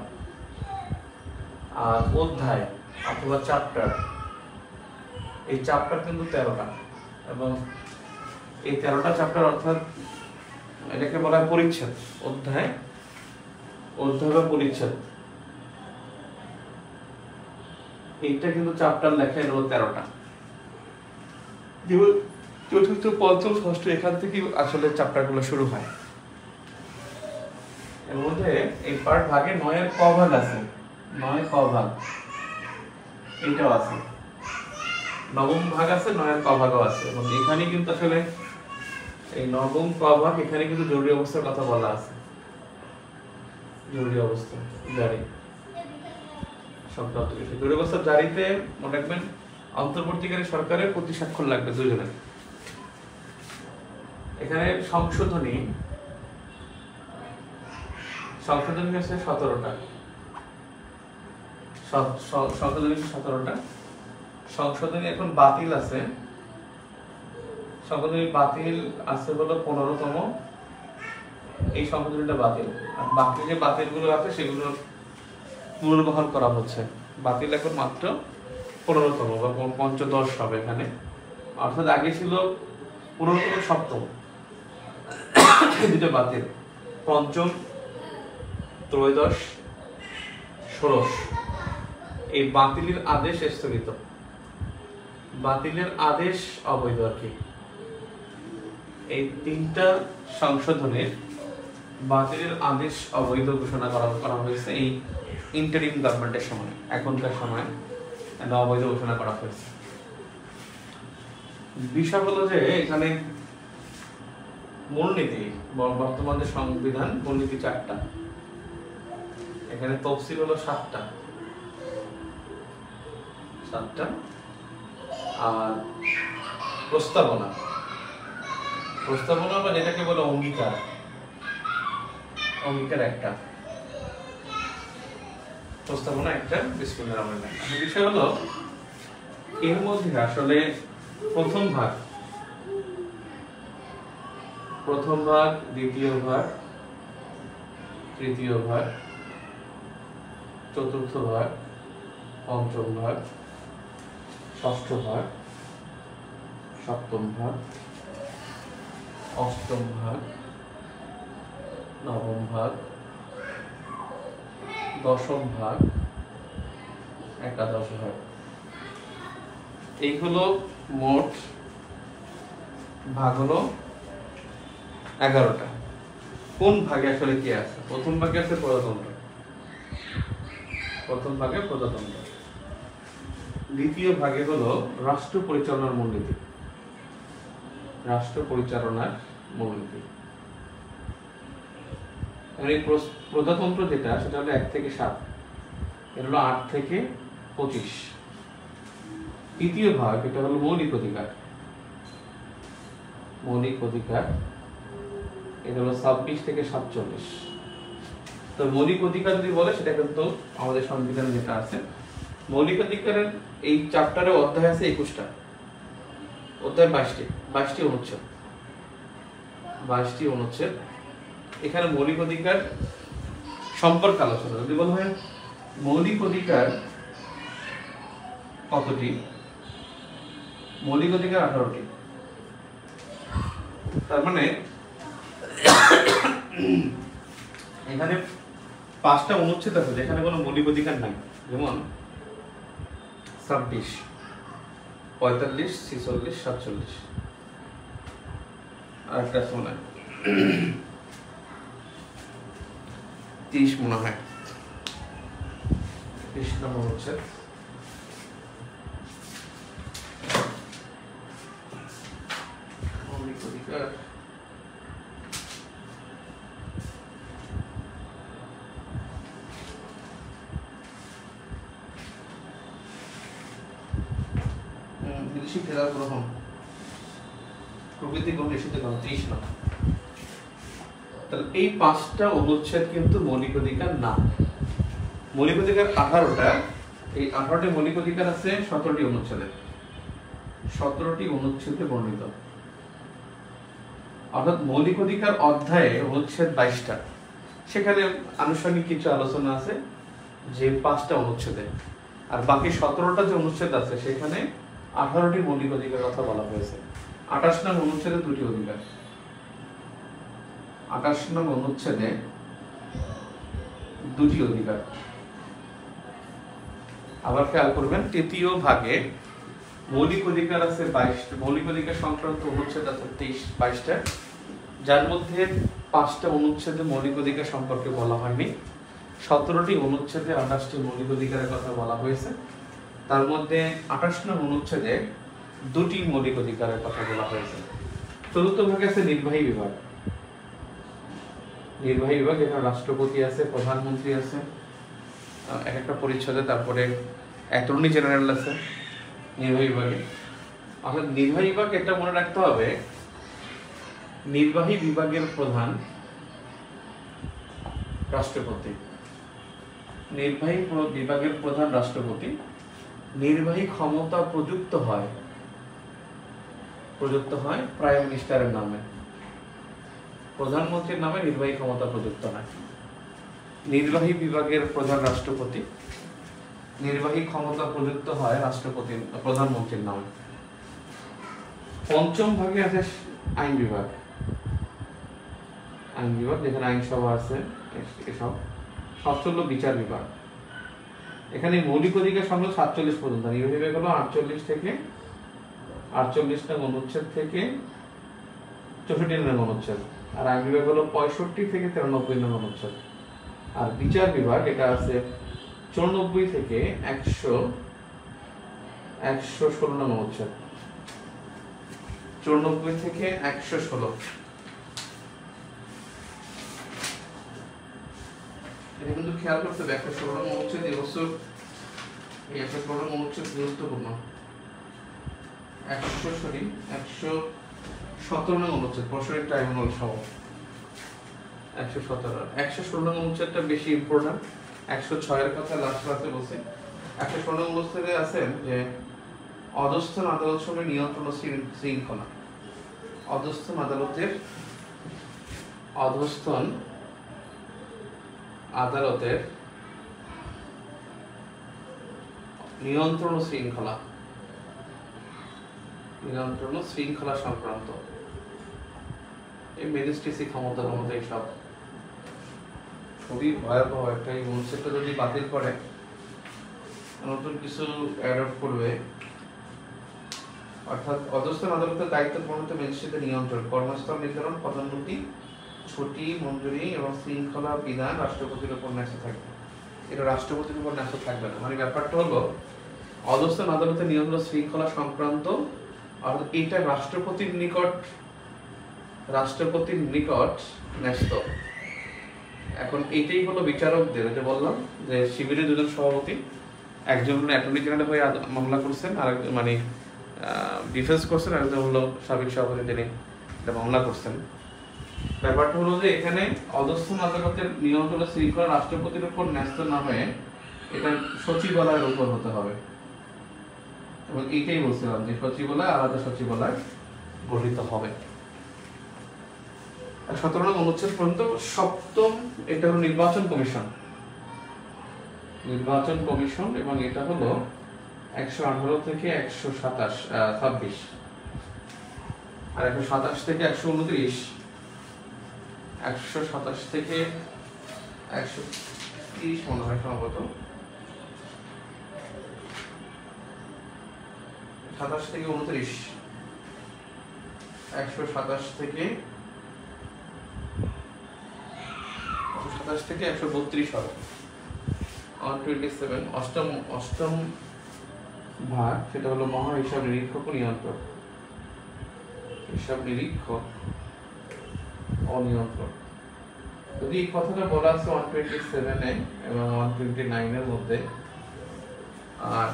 আর অধ্যায় অথবা চ্যাপ্টার, এই চ্যাপ্টার কিন্তু 13টা, এবং এই 13টা চ্যাপ্টার অর্থাৎ এটাকে বলা হয় পরিচ্ছেদ, অধ্যায় বা পরিচ্ছেদ, এইটা কিন্তু চ্যাপ্টার লেখা এলো 13টা। চতুর্থ, পঞ্চম, ষষ্ঠ এখান থেকেই আসলে চ্যাপ্টারগুলো শুরু হয়। এর মধ্যে এই পার্ট ভাগে 9 এর ক ভাগ আছে, 9 ক ভাগ এটাও আছে, নবম ভাগ আছে, 9 এর ক ভাগও আছে। এবং এখানে কিন্তু আসলে এই নবম ক ভাগ এখানে কিন্তু জরুরি অবস্থার কথা বলা আছে। জরুরি অবস্থা জারি সংক্রান্ত বিষয়। জরুরি অবস্থা জারিতে মনে রাখবেন অন্তর্বর্তীকারী সরকারের প্রতি স্বাক্ষর লাগবে দুজনের। এখানে সংশোধনী হচ্ছে 17টা, সংশোধনী 17টা। সংশোধনী এখন বাতিল আছে, সংশোধনী বাতিল আছে হলো 15তম। এই সংশোধনীটা বাতিল, আর বাকি যে বাতিলগুলো আছে সেগুলো পুনর্বহাল করা হচ্ছে। বাতিল এখন মাত্র 15তম বা পঞ্চদশ হবে এখানে, অর্থাৎ আগে ছিল 15তম, সপ্তম, দুটো বাতিল, পঞ্চম, ত্রয়োদশ, ষোড়শ। এই বাতিলের আদেশ স্থগিত, বাতিলের আদেশ অবৈধ আর কি। এই তিনটা সংশোধনের বাতিলের আদেশ অবৈধ ঘোষণা করা হয়েছে এই ইন্টারিম গভর্নমেন্টের সময়, এখনকার সময় অবৈধ ঘোষণা করা হয়েছে। বিষয় হলো যে এখানে মূলনীতি, বর্তমান যে সংবিধান, মূলনীতি 4টা, এখানে তফসিল হলো 7টা, আর প্রস্তাবনা বা যেটাকে বলে অঙ্গীকার একটা, প্রস্তাবনা একটা। বিসমিল্লাহির রহমানির রহিম। বিষয় হলো এর মধ্যে আসলে প্রথম ভাগ, দ্বিতীয় ভাগ, তৃতীয় ভাগ, চতুর্থ ভাগ, পঞ্চম ভাগ, ষষ্ঠ ভাগ, সপ্তম ভাগ, অষ্টম ভাগ, নবম ভাগ, দশম ভাগ, একাদশ ভাগ, এইগুলো মোট ভাগ হলো 11টা। কোন ভাগে আসলে কি আছে? প্রথম ভাগে আছে প্রজাতন্ত্র, দ্বিতীয় ভাগে হলো রাষ্ট্র পরিচালনার মূলনীতি, এই প্রজাতন্ত্র যেটা, সেটা হলো 1 থেকে 7, এর হলো 8 থেকে 25। তৃতীয় ভাগ, এটা হলো মৌলিক অধিকার, এটা হলো 26 থেকে 47। তো মৌলিক অধিকার যদি বলে সেটা কিন্তু আমাদের সংবিধানে যেটা আছে, মৌলিক অধিকারের এই চ্যাপ্টারে অধ্যায় আছে 21টা, অধ্যায় 22টি অনুচ্ছেদ। এখানে মৌলিক অধিকার সম্পর্কে আলোচনা। যদি বলা হয় মৌলিক অধিকার কতটি, মৌলিক অধিকার 18টি। তার মানে এখানে 5টা অনুচ্ছেদ আছে যেখানে কোনো মৌলিক অধিকার নাই, যেমন 26, 45, 46, 47। আর একটা শোনা 30 মনে হয়, 30 নম্বর অনুচ্ছেদ। মৌলিক অধিকার গ্রহণ, প্রকৃতি গ্রহণ, নিষিদ্ধ গ্রহণ, 30 নম্বর। তাহলে এই 5টা অনুচ্ছেদ কিন্তু মৌলিক অধিকার না। মৌলিক অধিকার 18টা, এই 18টি মৌলিক অধিকার আছে 17টি অনুচ্ছেদে, 17টি অনুচ্ছেদে বর্ণিত। অর্থাৎ মৌলিক অধিকার অধ্যায়ে অনুচ্ছেদ 22টা, সেখানে আনুষ্ঠানিক কিছু আলোচনা আছে যে 5টা অনুচ্ছেদে, আর বাকি 17টা যে অনুচ্ছেদ আছে সেখানে 18টি মৌলিক অধিকার কথা বলা হয়েছে। 28 নং অনুচ্ছেদে 2টি অধিকার, 28 নং অনুচ্ছেদে 2টি অধিকার। আবার খেয়াল করবেন তৃতীয় ভাগে মৌলিক অধিকার আছে 22টা, মৌলিক অধিকার সংক্রান্ত অনুচ্ছেদ আছে 22টা, যার মধ্যে 5টা অনুচ্ছেদে মৌলিক অধিকার সম্পর্কে বলা হয়নি, 17টি অনুচ্ছেদে 28টি মৌলিক অধিকারের কথা বলা হয়েছে। তার মধ্যে 28 নং অনুচ্ছেদে 2টি মৌলিক অধিকারের কথা বলা হয়েছে। চতুর্থ ভাগে আছে নির্বাহী বিভাগ। নির্বাহী বিভাগ এখানে রাষ্ট্রপতি আছে, প্রধানমন্ত্রী আছে এক একটা পরিচ্ছদে, তারপরে অ্যাটর্নি জেনারেল আছে নির্বাহী বিভাগে। অর্থাৎ নির্বাহী বিভাগ এটা মনে রাখতে হবে, নির্বাহী বিভাগের প্রধান রাষ্ট্রপতি, নির্বাহী বিভাগের প্রধান রাষ্ট্রপতি। নির্বাহী ক্ষমতা প্রযুক্ত হয় প্রাইম মিনিস্টারের নামে, প্রধানমন্ত্রীর নামে নির্বাহী ক্ষমতা প্রযুক্ত হয়। নির্বাহী বিভাগের প্রধান রাষ্ট্রপতি, নির্বাহী ক্ষমতা প্রযুক্ত হয় রাষ্ট্রপতির প্রধানমন্ত্রীর নামে। পঞ্চম ভাগে আছে আইন বিভাগ। আইন বিভাগ যেখানে আইনসভা আছে এসব। ষষ্ঠ হলো বিচার বিভাগ। এখানে মৌলিক অধিকার সংখ্যা 47 পর্যন্ত, নির্বাহী বিভাগ হলো 48 নং অনুচ্ছেদ থেকে 64 নং অনুচ্ছেদ, আর আইন বিভাগ হলো 65 থেকে 93 নং অনুচ্ছেদ। আর বিচার বিভাগ এটা আছে 94 থেকে 116 নং অনুচ্ছেদ, 94 থেকে 116। এটা কিন্তু খেয়াল করতে হবে, 116 নং অনুচ্ছেদ এবছর এই 116 নং অনুচ্ছেদ গুরুত্বপূর্ণ। 117 নং অনুচ্ছেদ প্রশ্নের ট্রাইব্যুনাল সহ 116 নং অনুচ্ছেদটা বেশি ইম্পর্টেন্ট। 106 এর কথা লাস্ট ক্লাসে বলছি। 116 নং অনুচ্ছেদে আছে যে অধস্থন আদালত সমূহের নিয়ন্ত্রণ ও শৃঙ্খলা। অধস্থন আদালতের নিয়ন্ত্রণ ও শৃঙ্খলা সংক্রান্ত এই ম্যাজিস্ট্রেসি ক্ষমতার মধ্যে সব খুবই ভয়াবহ একটা। এই অনুচ্ছেদটা যদি বাতিল করে নতুন কিছু অ্যাডপ্ট করবে, অর্থাৎ অধস্থন আদালতের দায়িত্ব প্রণীত ম্যাজিস্ট্রেটের নিয়ন্ত্রণ, কর্মস্থল নির্ধারণ, পদোন্নতি, ছুটি মঞ্জুরি এবং শৃঙ্খলা বিধান রাষ্ট্রপতির উপর ন্যস্ত থাকবে। এটা রাষ্ট্রপতির উপর ন্যস্ত থাকবে না। মানে ব্যাপারটা হলো অধস্থন আদালতের নিয়ন্ত্রণ শৃঙ্খলা সংক্রান্ত, অর্থাৎ এটা রাষ্ট্রপতির নিকট ন্যস্ত। এখন এটাই হলো বিচারকদের, যে বললাম যে শিবিরের দুজন সভাপতি, একজন অ্যাটর্নি জেনারেল হয়ে মামলা করছেন, আর মানে ডিফেন্স করছেন, আর একজন হলো সাবেক সভাপতি, তিনি এটা মামলা করছেন। ব্যাপারটা হলো যে এখানে অধস্থন আদালতের নিয়ন্ত্রণ শৃঙ্খলা রাষ্ট্রপতির উপর ন্যস্ত না হয়ে এটা সচিবালয়ের উপর হতে হবে। এবং এইটাই বলছিলাম যে সচিবালয় আলাদা সচিবালয় গঠিত হবে। 17 নং অনুচ্ছেদ পর্যন্ত। সপ্তম এটা হলো নির্বাচন কমিশন, এবং এটা হলো 118 থেকে 126, আর 127 থেকে 129, 127 থেকে 130 মনে হয় সম্ভবত, 27 থেকে 29, 127 থেকে 132 হবে। 127 অষ্টম ভাগ, সেটা হলো মহা হিসাব নিরীক্ষক ও নিয়ন্ত্রক। হিসাব নিরীক্ষক ও নিয়ন্ত্রক। যদি এই কথাটা বলা আছে 127 এবং 129 এর মধ্যে, আর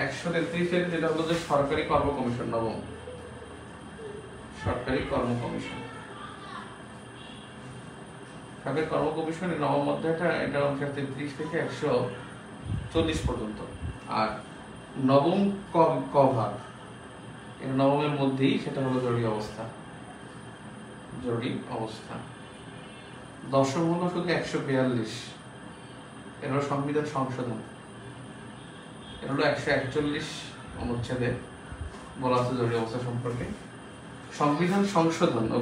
133 এর যেটা হলো যে সরকারি কর্ম কমিশন, নবম সরকারি কর্ম কমিশন। সরকারি কর্ম কমিশনের নবম অধ্যায়টা, এটা 33 থেকে 140 পর্যন্ত। আর নবম ক ভাগ, এটা নবমের মধ্যেই, সেটা হলো জরুরি অবস্থা। দশম হলো শুধু 142, এটা হলো সংবিধান সংশোধন। এটা হলো 141 অনুচ্ছেদে বলা আছে জরুরি অবস্থা সম্পর্কে। সংবিধান সংশোধন ও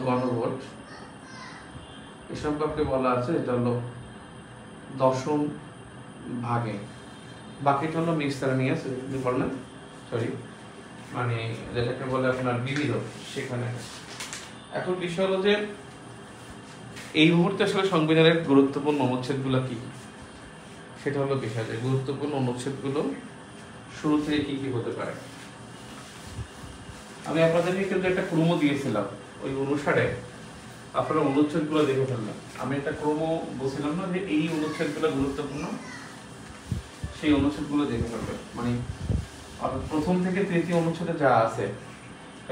গণভোট এ সম্পর্কে বলা আছে, এটা হলো দশম ভাগে। বাকিটা হলো মিসসেলেনিয়াস, বললেন সরি, মানে যেটাকে বলে আপনার বিবিধ সেখানে। এখন বিষয় হলো যে এই মুহূর্তে আসলে সংবিধানের গুরুত্বপূর্ণ অনুচ্ছেদগুলো কি, সেটা হলো বিষয় যে গুরুত্বপূর্ণ অনুচ্ছেদগুলো শুরু থেকে কি কি হতে পারে। আমি আপনাদেরকে কিন্তু একটা ক্রম দিয়েছিলাম, ওই অনুসারে আপনারা অনুচ্ছেদগুলো দেখে ফেললাম। আমি একটা ক্রম বলছিলাম না যে এই অনুচ্ছেদগুলো গুরুত্বপূর্ণ, সেই অনুচ্ছেদগুলো দেখে ফেলবেন। মানে প্রথম থেকে তৃতীয় অনুচ্ছেদে যা আছে,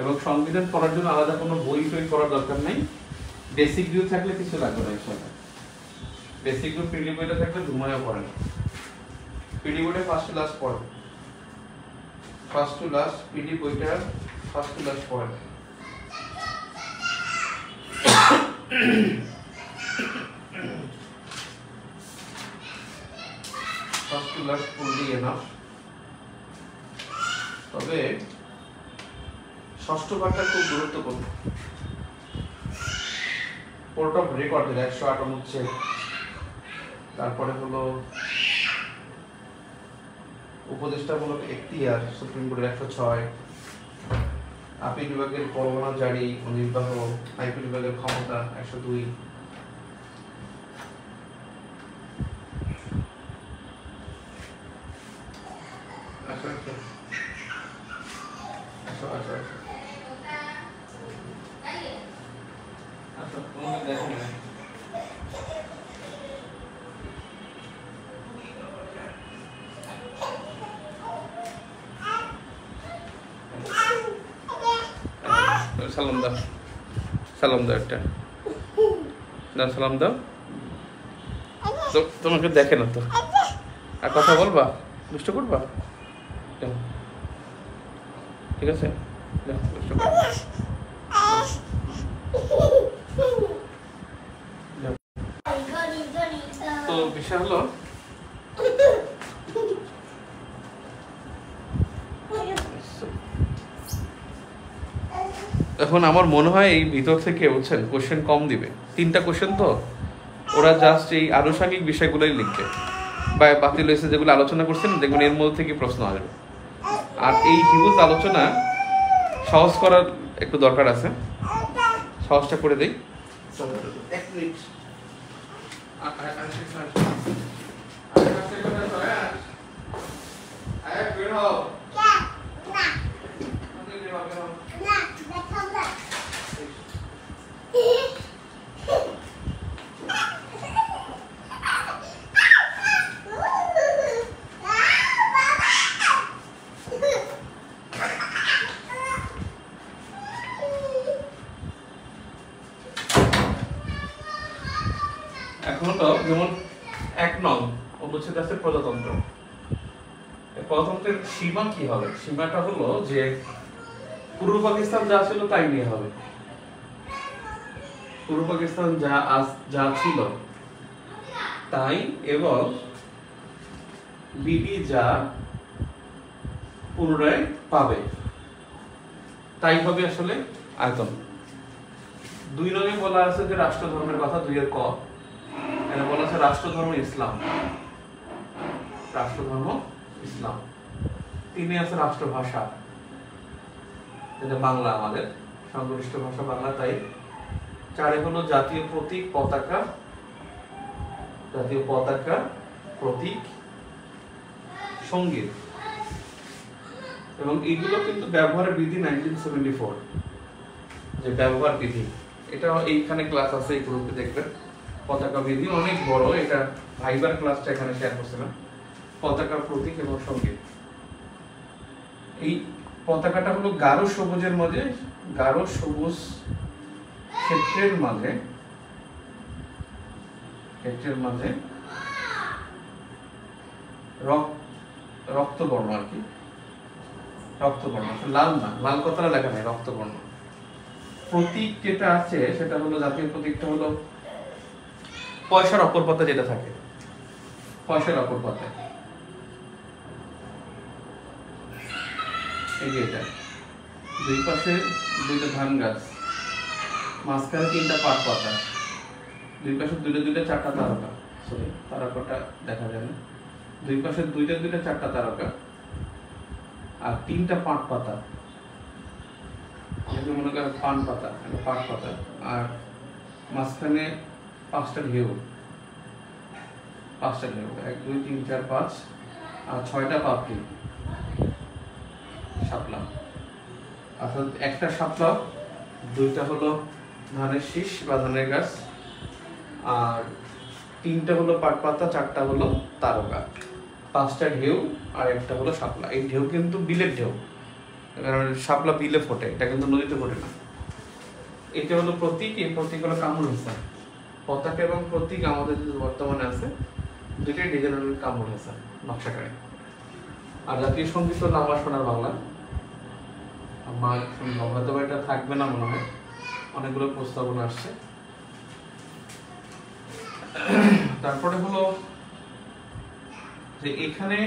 এবং সংবিধান পড়ার জন্য আলাদা কোনো বই তৈরি করার দরকার নেই। বেসিক ভিউ থাকলে কিছু লাগবে না ইনশাআল্লাহ। বেসিক ভিউ পিডি বইটা থাকলে ঘুমায়ও পড়ে না। পিডি বইটা ফার্স্ট টু লাস্ট পড়ে, ফার্স্ট টু লাস্ট পিডি বইটা ফার্স্ট টু লাস্ট পড়ে। ফার্স্ট টু লাস্ট পড়লেই এনাফ। তবে ষষ্ঠ ভাগটা খুব গুরুত্বপূর্ণ। কোর্ট অফ রেকর্ডের 108 অনুচ্ছেদ, তারপরে হলো উপদেষ্টামূলক এখতিয়ার সুপ্রিম কোর্টের 106, আপিল বিভাগের পরোয়ানা জারি ও নির্বাহ, আইপিল বিভাগের ক্ষমতা 102, সালাম দাও, সালাম দাও, একটা দাও, সালাম দাও। তো তোমাকে দেখে না তো, আর কথা বলবা, দুষ্ট করবা, ঠিক আছে? তো বিষয় হলো এখন আমার মনে হয় এই ভিতর থেকে বুঝছেন কোশ্চেন কম দিবে, 3টা কোশ্চেন তো ওরা জাস্ট এই আনুষঙ্গিক বিষয়গুলোই লিখবে, বা বাতিল হয়েছে যেগুলো আলোচনা করছেন দেখবেন এর মধ্যে থেকে প্রশ্ন আসবে। আর এই হিউজ আলোচনা সহজ করার একটু দরকার আছে, সহজটা করে দেই। এক মিনিট, যেমন 1 নং অনুচ্ছেদ আছে প্রজাতন্ত্র। প্রজাতন্ত্রের সীমা কি হবে? সীমাটা হলো যে পূর্ব পাকিস্তান যা ছিল তাই নিয়ে হবে। পূর্ব পাকিস্তান যা ছিল তাই, এবং বিবি যা পুনরায় পাবে তাই হবে আসলে আয়তন। 2 নঙে বলা আছে যে রাষ্ট্র ধর্মের কথা, 2 এর ক এটা বলা আছে রাষ্ট্রধর্ম ইসলাম, রাষ্ট্রধর্ম ইসলাম। 3 আছে রাষ্ট্রভাষা, যেটা বাংলা, আমাদের সংশ্লিষ্ট ভাষা বাংলা, তাই 4 হলো জাতীয় প্রতীক পতাকা, জাতীয় পতাকা প্রতীক সঙ্গীত, এবং এইগুলো কিন্তু ব্যবহারের বিধি 1974 যে ব্যবহার বিধি, এটা এইখানে ক্লাস আছে, এই গ্রুপে দেখবেন। পতাকা বিধি অনেক বড়, এটা ভাইবার ক্লাসটা এখানে শেয়ার করছিলাম। পতাকা প্রতীক এবং সঙ্গীত, এই পতাকাটা হলো গাঢ় সবুজের মাঝে, গাঢ় সবুজ ক্ষেত্রের মাঝে, রক্তবর্ণ আর কি, রক্তবর্ণ, লাল না, লাল কথাটা লেখা নেই, রক্তবর্ণ। প্রতীক যেটা আছে সেটা হলো, জাতীয় প্রতীকটা হলো পয়সার অপর পাতে যেটা থাকে, পয়সার অপর পাতে, এই যে এটা, 2 পাশে 2টা ধান গাছ, মাঝখানে 3টা পাট পাতা, 2 পাশে 2টা 4টা তারকা, সরি তারকাটা দেখা যায় না, দুই পাশে দুইটা দুইটা চারটা তারকা, আর তিনটা পাট পাতা, মনে করেন পান পাতা, পাট পাতা, আর মাঝখানে পাঁচটা ঢেউ, 1 2 3 4 5 আর 6টা পাপড়ি শাপলা। অর্থাৎ একটা শাপলা, 2টা হলো ধানের শীষ বা ধানের গাছ, আর 3টা হলো পাট পাতা, 4টা হলো তারকা, 5টা ঢেউ আর একটা হলো শাপলা। এই ঢেউ কিন্তু বিলের ঢেউ, কারণ শাপলা বিলে ফোটে, এটা কিন্তু নদীতে ফোটে না। এটা হলো প্রতীক, এই প্রতীক হলো কামরুল হাসান। পতাকা এবং প্রতীক আমাদের যে বর্তমানে আছে, দুইটাই ডিজাইনার কামরুল হাসান নকশাকারী। আর জাতীয় সঙ্গীত হলো আমার সোনার বাংলা। আমার হয়তো এটা থাকবে না মনে হয়, অনেকগুলো প্রস্তাবনা আসছে। তারপরে হলো যে এখানে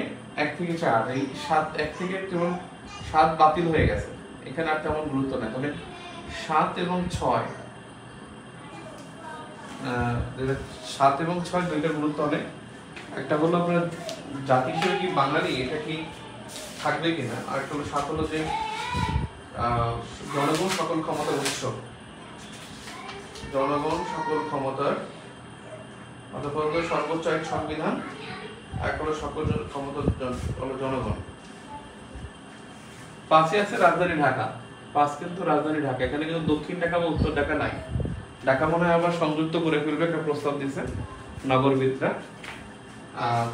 1 থেকে 4, এই 7 1 থেকে কেবল 7 বাতিল হয়ে গেছে, এখানে আর তেমন গুরুত্ব নেই। তবে 7 এবং 6, 7 এবং 6 দুইটা গুরুত্ব অনেক। একটা হলো আপনার জাতি হিসেবে কি বাঙালি, এটা কি থাকবে কিনা, আর একটা হলো 7 হলো যে জনগণ সকল ক্ষমতার উৎস, জনগণ সকল ক্ষমতার, অর্থাৎ সর্বোচ্চ এক সংবিধান, এক হলো সকল ক্ষমতার হলো জনগণ। 5 আছে রাজধানী ঢাকা, 5 কিন্তু রাজধানী ঢাকা, এখানে কিন্তু দক্ষিণ ঢাকা বা উত্তর ঢাকা নাই। ঢাকা মনে হয় আবার সংযুক্ত করে ফেলবে, একটা প্রস্তাব দিছে নগরবিদরা।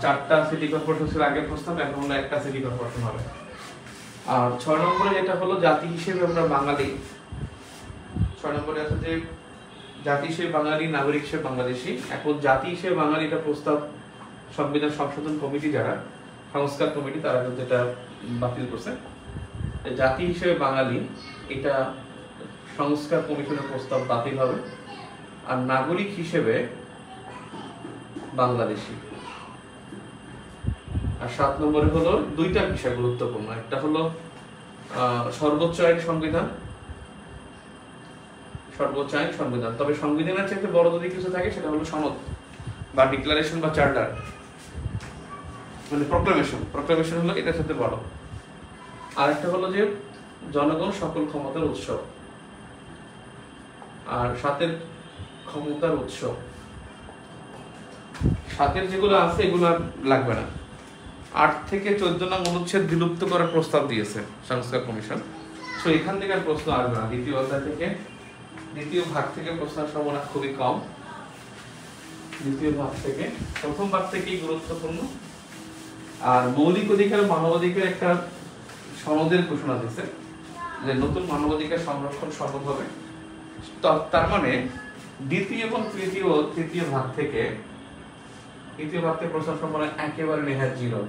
4টা সিটি কর্পোরেশন ছিল আগের প্রস্তাব, এখন হলো একটা সিটি কর্পোরেশন হবে। আর 6 নম্বরে যেটা হলো জাতি হিসেবে আমরা বাঙালি, 6 নম্বরে আছে যে জাতি হিসেবে বাঙালি, নাগরিক হিসেবে বাংলাদেশি। এখন জাতি হিসেবে বাঙালি এটা প্রস্তাব সংবিধান সংশোধন কমিটি, যারা সংস্কার কমিটি, তারা কিন্তু এটা বাতিল করছে। জাতি হিসেবে বাঙালি এটা সংস্কার কমিশনের প্রস্তাব বাতিল হবে। আর নাগরিক হিসেবে বাংলাদেশি। আর 7 নম্বরে হলো 2টা বিষয় গুরুত্বপূর্ণ, একটা হলো সর্বোচ্চ আইন সংবিধান, সর্বোচ্চ আইন সংবিধান। তবে সংবিধানের চাইতে বড় যদি কিছু থাকে সেটা হলো সনদ বা ডিক্লারেশন বা চার্টার, মানে প্রক্লেমেশন হলো এটার সাথে বড়। আর একটা হলো যে জনগণ সকল ক্ষমতার উৎস, আর 7 ক্ষমতার উৎস, 7 যেগুলো আছে এগুলো লাগবে না। 8 থেকে 14 নং অনুচ্ছেদ বিলুপ্ত করার প্রস্তাব দিয়েছে সংস্কার কমিশন। তো এখান থেকে আর প্রশ্ন আসবে না, দ্বিতীয় অধ্যায় থেকে, দ্বিতীয় ভাগ থেকে প্রশ্নের সম্ভাবনা খুবই কম। দ্বিতীয় ভাগ থেকে, প্রথম ভাগ থেকেই গুরুত্বপূর্ণ। আর মৌলিক অধিকার মানবাধিকার একটা সনদের ঘোষণা দিয়েছে যে নতুন মানবাধিকার সংরক্ষণ সম্ভব হবে। তার মানে দ্বিতীয় এবং তৃতীয় ভাগ থেকে, তৃতীয় ভাগ থেকে প্রশ্নের সম্ভাবনা একেবারে নেহাত 0।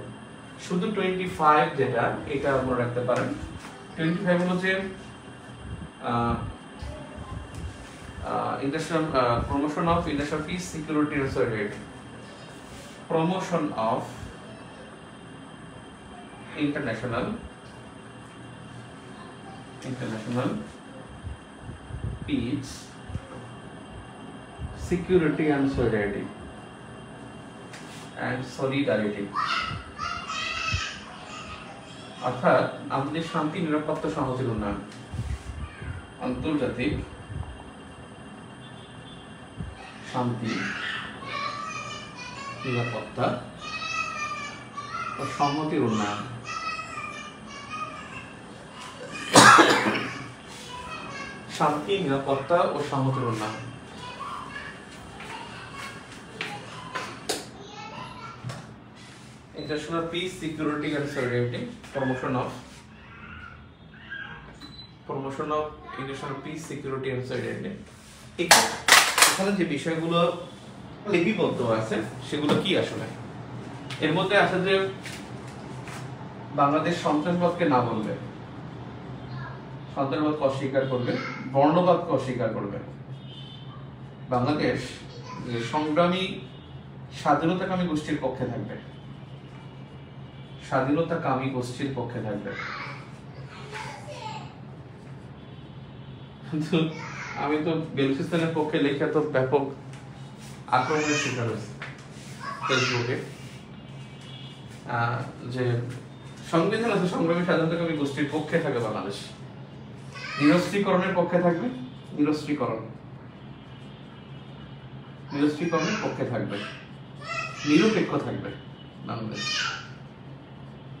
শুধু 25 যেটা, এটা মনে রাখতে পারেন। 25 হলো যে international promotion of international peace, security and solidarity. Promotion of international peace, security and solidarity. অর্থাৎ আমাদের শান্তি, নিরাপত্তা, সংহতির উন্নয়ন, আন্তর্জাতিক শান্তি, নিরাপত্তা ও সংহতির উন্নয়ন। শান্তি, নিরাপত্তা ও সংহতির উন্নয়ন। International peace, security and solidarity. Promotion of international peace, security and solidarity. এখানে যে বিষয়গুলো লিপিবদ্ধ আছে সেগুলো কি আসলে? এর মধ্যে আছে যে বাংলাদেশ সন্ত্রাসবাদকে না বলবে, সন্ত্রাসবাদকে অস্বীকার করবে, বর্ণবাদকে অস্বীকার করবে। বাংলাদেশ সংগ্রামী স্বাধীনতাকামী গোষ্ঠীর পক্ষে থাকবে, স্বাধীনতাকামী গোষ্ঠীর পক্ষে থাকবে। কিন্তু আমি তো বেলুচিস্তানের পক্ষে লেখা তো ব্যাপক আক্রমণের শিকার হয়েছে ফেসবুকে। যে সংবিধান আছে, সংগ্রামী স্বাধীনতাকামী গোষ্ঠীর পক্ষে থাকে বাংলাদেশ। নিরস্ত্রীকরণের পক্ষে থাকবে, নিরস্ত্রীকরণের পক্ষে থাকবে, নিরপেক্ষ থাকবে বাংলাদেশ,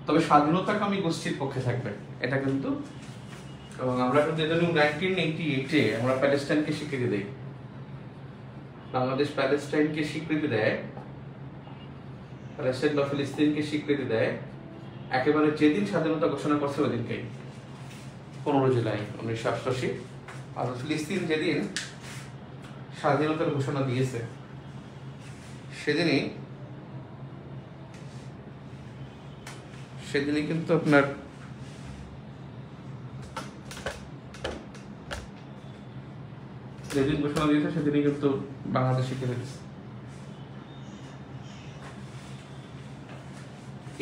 তবে স্বাধীনতাকামী গোষ্ঠীর পক্ষে থাকবে, এটা কিন্তু। এবং আমরা কিন্তু 1988-এ আমরা প্যালেস্টাইনকে স্বীকৃতি দেই, বাংলাদেশ প্যালেস্টাইনকে স্বীকৃতি দেয়, প্যালেস্টাইন বা ফিলিস্তিনকে স্বীকৃতি দেয় একেবারে যেদিন স্বাধীনতা ঘোষণা করছে ওই দিনকেই, 15 জুলাই 1988। আর ফিলিস্তিন যেদিন স্বাধীনতার ঘোষণা দিয়েছে সেদিনই কিন্তু আপনার যেদিন ঘোষণা দিয়েছে সেদিনই কিন্তু বাংলাদেশ স্বীকৃতি দিয়েছে।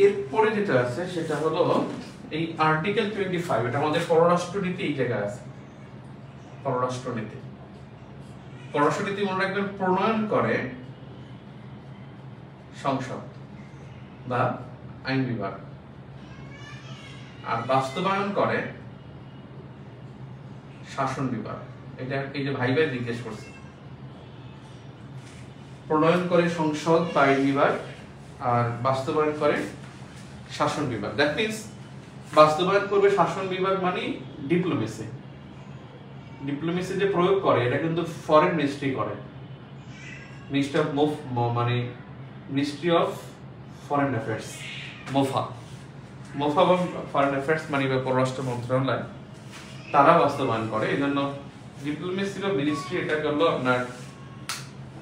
এরপরে যেটা আছে সেটা হলো এই আর্টিকেল 25, এটা আমাদের পররাষ্ট্রনীতি, এই জায়গায় আছে পররাষ্ট্রনীতি। পররাষ্ট্রনীতি মনে রাখবেন প্রণয়ন করে সংসদ বা আইন বিভাগ, আর বাস্তবায়ন করে শাসন বিভাগ। এটা এই যে ভাই জিজ্ঞেস করছে, প্রণয়ন করে সংসদ বা আইন বিভাগ আর বাস্তবায়ন করে শাসন বিভাগ। দ্যাট মিন্স বাস্তবায়ন করবে শাসন বিভাগ মানে ডিপ্লোমেসি। ডিপ্লোমেসি যে প্রয়োগ করে এটা কিন্তু ফরেন মিনিস্ট্রি করে, ministry of foreign affairs, MOFA বা ফরেন অ্যাফেয়ার্স মানে পররাষ্ট্র মন্ত্রণালয়, তারা বাস্তবায়ন করে। এই জন্য ডিপ্লোমেসি বা মিনিস্ট্রি এটা করলো আপনার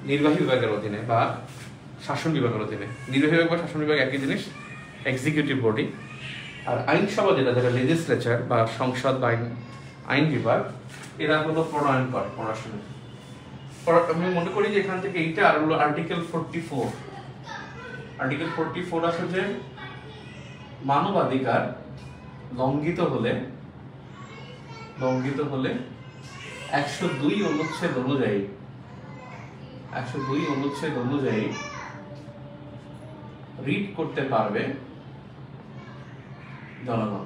নির্বাহী বিভাগের অধীনে বা শাসন বিভাগের অধীনে। নির্বাহী বিভাগ বা শাসন বিভাগ একই জিনিস, এক্সিকিউটিভ বডি। আর আইনসভা যেটা লেজিসলেচার বা সংসদ বা আইন বিভাগ, এরা হলো প্রণয়ন করে পররাষ্ট্রনীতি। আমি মনে করি যে এখান থেকে এইটা আর হলো আর্টিকেল 44। আর্টিকেল 44 আছে যে মানবাধিকার লঙ্ঘিত হলে 102 অনুচ্ছেদ অনুযায়ী রিট করতে পারবে জনগণ,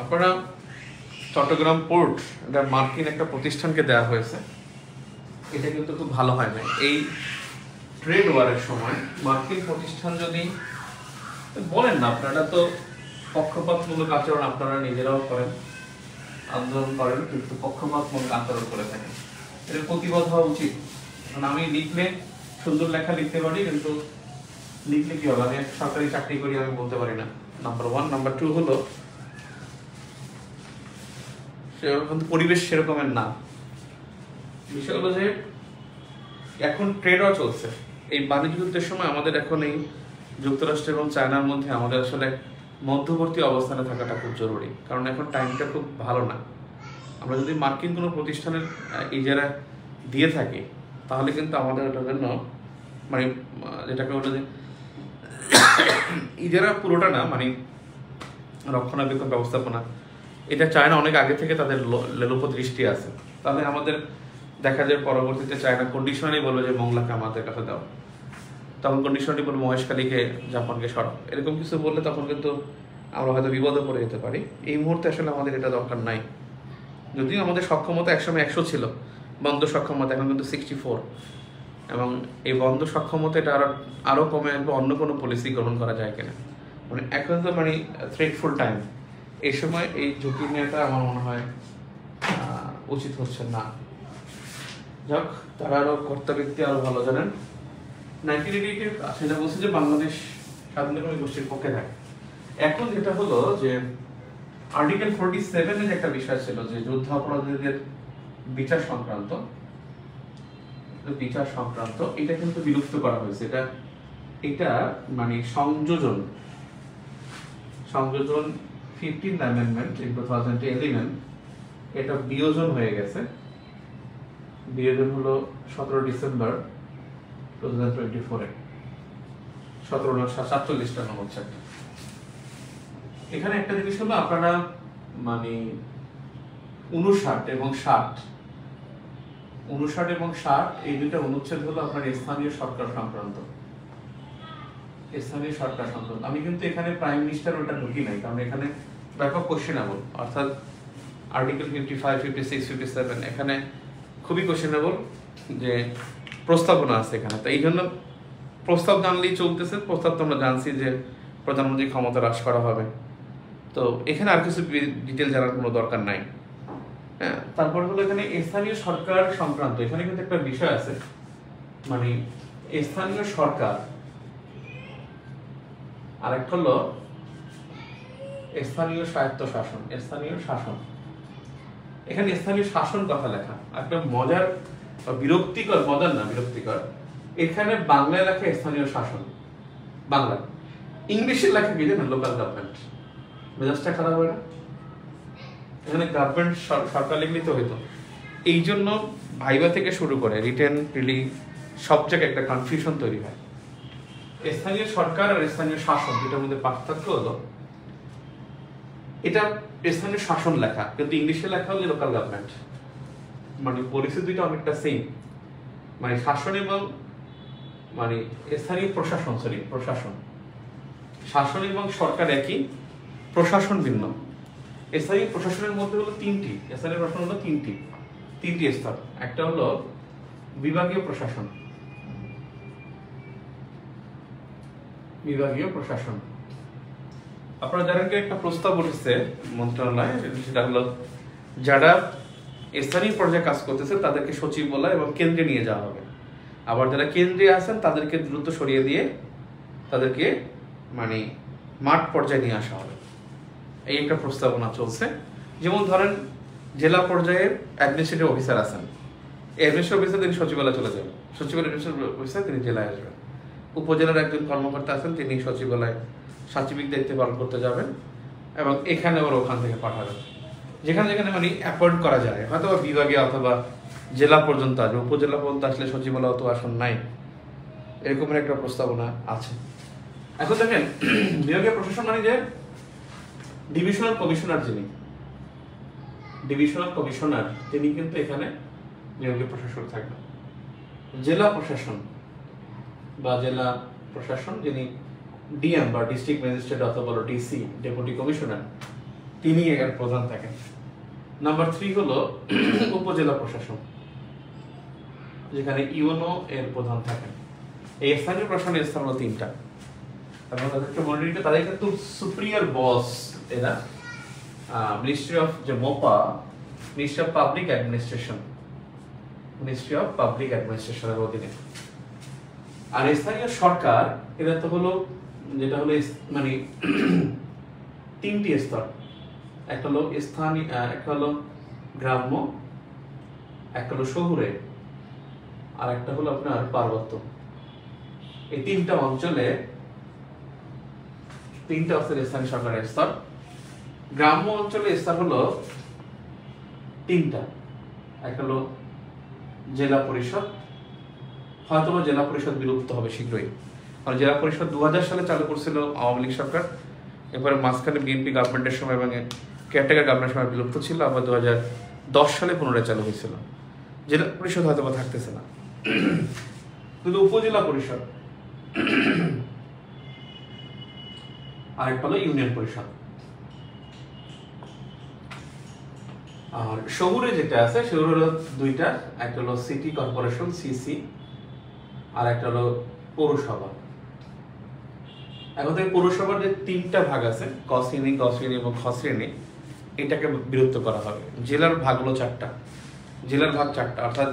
আপনারা চট্টগ্রাম পোর্ট, এটা মার্কিন একটা প্রতিষ্ঠানকে দেওয়া হয়েছে। এটা কিন্তু খুব ভালো হয় না। এই ট্রেড ওয়ারের সময় মার্কিন প্রতিষ্ঠান যদি বলেন না, আপনারা তো পক্ষপাতমূলক আচরণ আপনারা নিজেরাও করেন, আন্দোলন করেন, কিন্তু পক্ষপাতমূলক আচরণ করে থাকেন। এর প্রতিবাদ হওয়া উচিত। কারণ আমি লিখলে সুন্দর লেখা লিখতে পারি, কিন্তু লিখলে কি হবে, আমি একটা সরকারি চাকরি করি, আমি বলতে পারি না। নাম্বার 1। নাম্বার 2 হলো পরিবেশ সেরকমের না। বিষয় হলো যে এখন ট্রেড ওয়ার চলছে। এই বাণিজ্য যুদ্ধের সময় আমাদের এখন এই যুক্তরাষ্ট্র এবং চায়নার মধ্যে আমাদের আসলে মধ্যবর্তী অবস্থানে থাকাটা খুব জরুরি, কারণ এখন টাইমটা খুব ভালো না। আমরা যদি মার্কিন কোনো প্রতিষ্ঠানের ইজারা দিয়ে থাকি তাহলে কিন্তু আমাদের ওটার জন্য মানে যেটাকে বলে যে ইজারা পুরোটা না, মানে রক্ষণাবেক্ষণ ব্যবস্থাপনা, এটা চায়না অনেক আগে থেকে তাদের লেলোপ দৃষ্টি আছে। তাহলে আমাদের দেখা যায় পরবর্তীতে চায়না কন্ডিশনালি বলবে যে মংলাকে আমাদের কাছে দাও, তখন কন্ডিশনালি বলবো মহেশখালীকে জাপানকে সরাও, এরকম কিছু বললে তখন কিন্তু আমরা হয়তো বিপদে পড়ে যেতে পারি। এই মুহূর্তে আসলে আমাদের এটা দরকার নাই। যদিও আমাদের সক্ষমতা একসময় 100 ছিল, বন্ধ সক্ষমতা এখন কিন্তু 64, এবং এই বন্ধ সক্ষমতা এটা আরো কমে আসবে অন্য কোনো পলিসি গ্রহণ করা যায় কিনা। মানে এখন তো মানে থ্রেটফুল টাইম, এই সময় এই ঝুঁকি নেওয়াটা আমার মনে হয় উচিত হচ্ছে না। যাক, তারা আরো কর্তা ব্যক্তি আরো ভালো জানেন। 1988 সেটা বলছে যে বাংলাদেশ স্বাধীনতাকামী গোষ্ঠীর পক্ষে থাকে। এখন যেটা হলো যে আর্টিকেল 47 এর একটা বিষয় ছিল যে যুদ্ধ অপরাধীদের বিচার সংক্রান্ত, এটা কিন্তু বিলুপ্ত করা হয়েছে। এটা মানে সংযোজন 15th অ্যামেন্ডমেন্ট ইন 2011, এটা বিয়োজন হয়ে গেছে। বিয়োজন হলো 17 ডিসেম্বর 2024-এ 1747টা নম্বর চ্যাপ্টার। এখানে একটা জিনিস হলো আপনারা মানে 59 এবং 60, 59 এবং 60 এই দুইটা অনুচ্ছেদ হলো আপনার স্থানীয় সরকার সংক্রান্ত। স্থানীয় সরকার সংক্রান্ত। আমি কিন্তু এখানে প্রাইম মিনিস্টার ওটা ঢুকি নাই, কারণ এখানে ব্যাপক কোশ্চেনেবল, অর্থাৎ আর্টিকেল 55, 56, 57 এখানে খুবই কোশ্চেনেবল যে প্রস্তাবনা আছে এখানে। তো এই জন্য প্রস্তাব জানলেই চলতেছে, প্রস্তাব তো আমরা জানছি যে প্রধানমন্ত্রী ক্ষমতা হ্রাস করা হবে, তো এখানে আর কিছু ডিটেল জানার কোনো দরকার নাই। হ্যাঁ, তারপর হলো এখানে স্থানীয় সরকার সংক্রান্ত, এখানে কিন্তু একটা বিষয় আছে, মানে স্থানীয় সরকার আরেকটা হলো স্থানীয় স্বায়ত্ত শাসন, স্থানীয় শাসন। এখানে স্থানীয় শাসন কথা লেখা, একটা মজার বিরক্তিকর, মজার না বিরক্তিকর, এখানে বাংলায় লেখা স্থানীয় শাসন বাংলা, ইংলিশে লেখা কি জানেন, লোকাল গভর্নমেন্ট। মেজাজটা খারাপ হয় না? এখানে গভর্নমেন্ট সরকার লিখলেই তো হইতো। এই জন্য ভাইবা থেকে শুরু করে রিটেন প্রিলি সব জায়গায় একটা কনফিউশন তৈরি হয়। স্থানীয় সরকার আর স্থানীয় শাসন দুটার মধ্যে পার্থক্য হলো, এটা স্থানীয় শাসন লেখা কিন্তু ইংলিশে লেখা হলে লোকাল গভর্নমেন্ট, মানে পরিস্থিতি দুইটা অনেকটা সেম, মানে শাসন এবং মানে স্থানীয় প্রশাসন, প্রশাসন, শাসন এবং সরকার একই, প্রশাসন ভিন্ন। স্থানীয় প্রশাসনের মধ্যে হলো তিনটি, স্থানীয় প্রশাসন হলো তিনটি স্তর। একটা হলো বিভাগীয় প্রশাসন, বিভাগীয় প্রশাসন। আপনারা জানেন কি একটা প্রস্তাব উঠেছে মন্ত্রণালয়ে, সেটা হলো যারা স্থানীয় পর্যায়ে কাজ করতেছে তাদেরকে সচিবালয় এবং কেন্দ্রে নিয়ে যাওয়া হবে, আবার যারা কেন্দ্রে আছেন তাদেরকে দ্রুত সরিয়ে দিয়ে তাদেরকে মানে মাঠ পর্যায়ে নিয়ে আসা হবে। এই একটা প্রস্তাবনা চলছে। যেমন ধরেন জেলা পর্যায়ের অ্যাডমিনিস্ট্রেটিভ অফিসার আছেন, এই অ্যাডমিনিস্ট্রেটিভ অফিসার তিনি সচিবালয় চলে যাবেন, সচিবালয় অ্যাডমিনিস্ট্রেটিভ অফিসার তিনি জেলায় আসবেন। উপজেলার একজন কর্মকর্তা আছেন, তিনি সচিবালয় সচিবিক দায়িত্বে পালন করতে যাবেন এবং এখানে আবার ওখান থেকে পাঠাবেন, যেখানে যেখানে মানে অ্যাপয়েন্ট করা যায়, হয়তো বিভাগে অথবা জেলা পর্যন্ত আসবে, উপজেলা পর্যন্ত আসলে সচিবালয় তো আসন নাই, এরকমের একটা প্রস্তাবনা আছে। এখন দেখেন বিভাগীয় প্রশাসন মানে যে ডিভিশনাল কমিশনার, ডিভিশনাল কমিশনার তিনি কিন্তু এখানে বিভাগীয় প্রশাসক থাকবেন। জেলা প্রশাসন বা জেলা প্রশাসন যিনি ডিএম বা ডিস্ট্রিক্ট ম্যাজিস্ট্রেট অথবা ডিসি, ডেপুটি কমিশনার, তিনি এর প্রধান থাকেন। নাম্বার 3 হলো উপজেলা প্রশাসন, যেখানে ইউনো এর প্রধান থাকেন। এই স্থানীয় প্রশাসনের স্থান হলো 3টা, এবং তাদেরকে মনে রেখে তাদের কিন্তু সুপ্রিয়ার বস এরা মিনিস্ট্রি অফ যে MOPA, ministry of public administration, ministry of public অ্যাডমিনিস্ট্রেশনের অধীনে। আর স্থানীয় সরকার এটা তো হলো যেটা হলো মানে 3টি স্তর, একটা হলো স্থানীয়, একটা হলো গ্রাম্য, একটা হলো শহুরে, আর একটা হলো আপনার পার্বত্য। এই 3টা অঞ্চলে 3টা স্থানীয় সরকারের স্তর। গ্রাম্য অঞ্চলে স্তর হলো 3টা, একটা হলো জেলা পরিষদ, হয়তো জেলা পরিষদ বিলুপ্ত হবে শীঘ্রই, কারণ জেলা পরিষদ 2000 সালে চালু করছিল আওয়ামী লীগ সরকার, এরপরে মাঝখানে বিএনপি গভর্নমেন্টের সময় এবং কেয়ারটেকার গভর্নমেন্টের সময় বিলুপ্ত ছিল, আবার 2010 সালে পুনরায় চালু হয়েছিল। জেলা পরিষদ হয়তো থাকতেছে না, কিন্তু উপজেলা পরিষদ আর একটা হলো ইউনিয়ন পরিষদ। আর শহুরে যেটা আছে শহুরে হলো 2টা, একটা হলো সিটি কর্পোরেশন সিসি, আর একটা হলো পৌরসভা। এখন থেকে পৌরসভার যে 3টা ভাগ আছে, ক শ্রেণী, গ শ্রেণী এবং খ শ্রেণী, এটাকে বিলুপ্ত করা হবে। জেলার ভাগ হলো 4টা, জেলার ভাগ 4টা, অর্থাৎ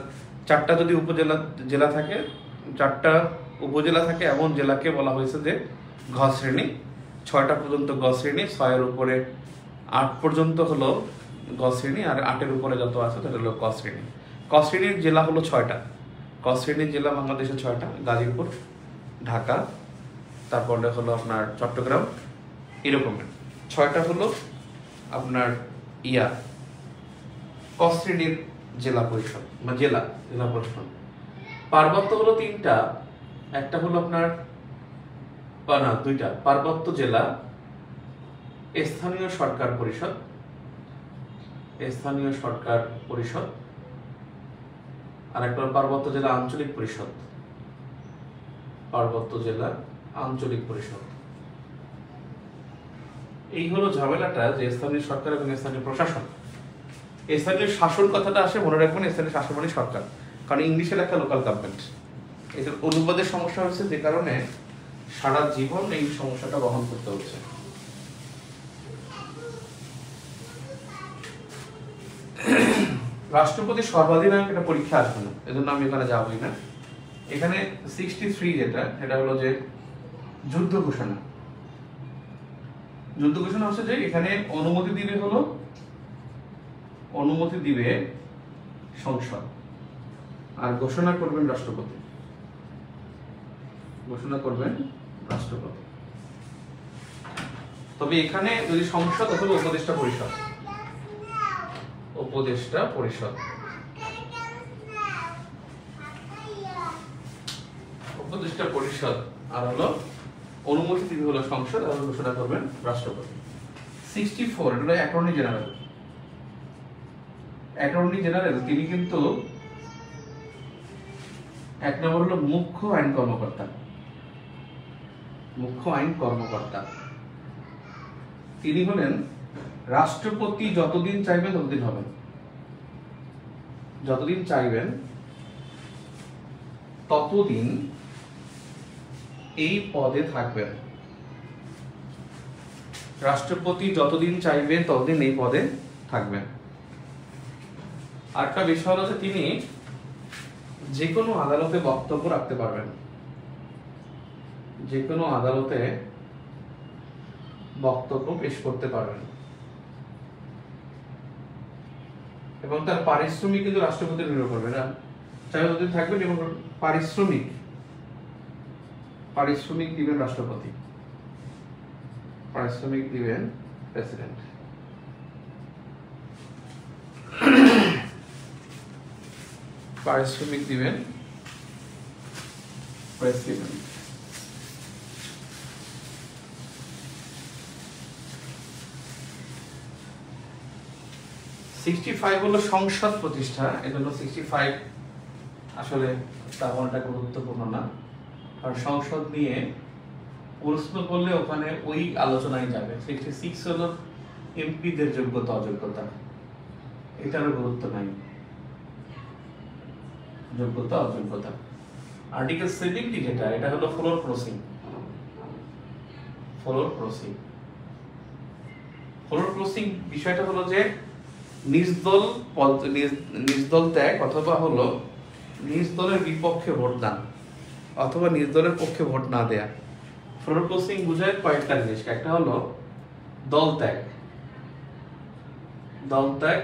4টা যদি উপজেলা জেলা থাকে, 4টা উপজেলা থাকে, এমন জেলাকে বলা হয়েছে যে ঘ শ্রেণী, 6টা পর্যন্ত গ শ্রেণী, 6-এর উপরে 8 পর্যন্ত হলো গ শ্রেণী, আর 8-এর উপরে যত আছে সেটা হলো ক শ্রেণী। ক শ্রেণীর জেলা হলো 6টা, ক শ্রেণীর জেলা বাংলাদেশে 6টা, গাজীপুর, ঢাকা, তারপরে হলো আপনার চট্টগ্রাম, এরকমের 6টা হলো আপনার ক শ্রেণীর জেলা পরিষদ বা জেলা প্রশাসন। পার্বত্য হলো 3টা, একটা হলো আপনার 2টা পার্বত্য জেলা স্থানীয় সরকার পরিষদ, স্থানীয় সরকার পরিষদ, আর একটা পার্বত্য জেলা আঞ্চলিক পরিষদ, পার্বত্য জেলা আঞ্চলিক পরিষদ। এই হলো ঝামেলাটা যে স্থানীয় সরকার এবং স্থানীয় প্রশাসন। স্থানীয় শাসন কথাটা আসে, মনে রাখবেন স্থানীয় শাসন মানে সরকার, কারণ ইংলিশে লেখা লোকাল গভর্নমেন্ট। এটার অনুবাদের সমস্যা হয়েছে, যে কারণে সারা জীবন এই সমস্যাটা বহন করতে হচ্ছে। রাষ্ট্রপতি সর্বাধিনায়ক, এটা পরীক্ষা আসবে না, এজন্য আমি এখানে যাবই না। এখানে 63 যেটা, এটা হলো যে যুদ্ধ ঘোষণা। যুদ্ধ ঘোষণা হচ্ছে যে এখানে অনুমতি দিবে হলো, অনুমতি দিবে সংসদ, আর ঘোষণা করবেন রাষ্ট্রপতি, ঘোষণা করবেন রাষ্ট্রপতি। তবে এখানে যদি সংসদ অথবা উপদেষ্টা পরিষদ, উপদেষ্টা পরিষদ, উপদেষ্টা পরিষদ, আর হলো অনুমতি দিবে হলো সংসদ, আর ঘোষণা করবেন রাষ্ট্রপতি। 64 এটা হলো অ্যাটর্নি জেনারেল। অ্যাটর্নি জেনারেল তিনি কিন্তু এক নম্বর হলো মুখ্য আইন কর্মকর্তা, মুখ্য আইন কর্মকর্তা। তিনি হলেন রাষ্ট্রপতি যতদিন চাইবেন ততদিন হবেন, যতদিন চাইবেন ততদিন এই পদে থাকবেন। রাষ্ট্রপতি যতদিন চাইবেন ততদিন এই পদে থাকবেন। আরেকটা বিষয় হলো যে তিনি যে কোনো আদালতে বক্তব্য রাখতে পারবেন, যে কোনো আদালতে বক্তব্য পেশ করতে পারবেন, এবং তার পারিশ্রমিক কিন্তু রাষ্ট্রপতি নির্ভর করবে না, চাই যতদিন থাকবেন, এবং পারিশ্রমিক পারিশ্রমিক দিবেন রাষ্ট্রপতি, পারিশ্রমিক দিবেন প্রেসিডেন্ট। পারিশ্রমিক দিবেন প্রেসিডেন্ট। হলো সংসদ প্রতিষ্ঠা, এজন্য 65 আসলে তেমন একটা গুরুত্বপূর্ণ না, কারণ সংসদ নিয়ে প্রশ্ন করলে ওখানে ওই আলোচনায় যাবে। 66 হলো এমপিদের যোগ্যতা অযোগ্যতা, এটারও গুরুত্ব নাই, যোগ্যতা অযোগ্যতা। আর্টিকেল 70 যেটা, এটা হলো floor crossing. Floor crossing, floor crossing বিষয়টা হলো যে নিজ দল ত্যাগ, অথবা হলো নিজ দলের বিপক্ষে ভোট দান, অথবা নিজ দলের পক্ষে ভোট না দেয়া। ফ্লোর ক্রসিং বোঝায় কয়েকটা জিনিস। একটা হলো দল ত্যাগ, দল ত্যাগ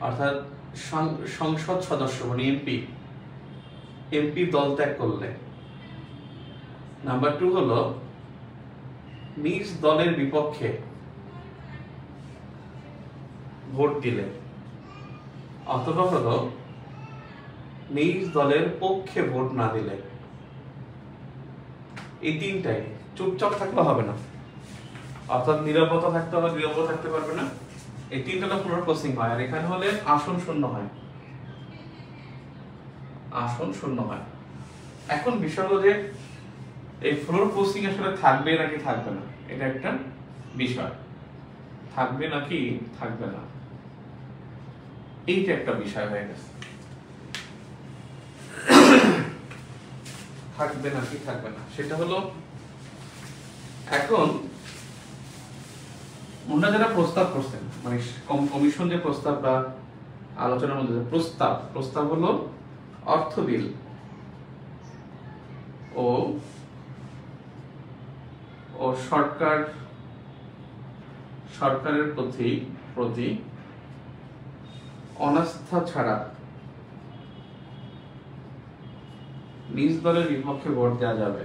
অর্থাৎ সংসদ সদস্য মানে এমপি দল ত্যাগ করলে। নাম্বার 2 হলো নিজ দলের বিপক্ষে ভোট দিলে, অথবা হলো নিজ দলের পক্ষে ভোট না দিলে। এই তিনটাই, চুপচাপ থাকলে হবে না, অর্থাৎ নীরবতা থাকতে হবে, নীরবতা থাকতে পারবে না। এই তিনটা ফ্লোর ক্রসিং হয়। আর এখানে হলে আসন শূন্য হয়, আসন শূন্য হয়। এখন বিষয় হলো যে এই ফ্লোর ক্রসিং আসলে থাকবে নাকি থাকবে না, এটা একটা বিষয়। থাকবে নাকি থাকবে না, এইটা একটা বিষয় হয়ে গেছে। থাকবে নাকি থাকবে না, সেটা হলো এখন ওনারা যারা প্রস্তাব করছেন, মানে কমিশন যে প্রস্তাব বা আলোচনার মধ্যে প্রস্তাব হলো অর্থ বিল ও সরকারের প্রতি অনাস্থা ছাড়া নিজ দলের বিপক্ষে ভোট দেওয়া যাবে।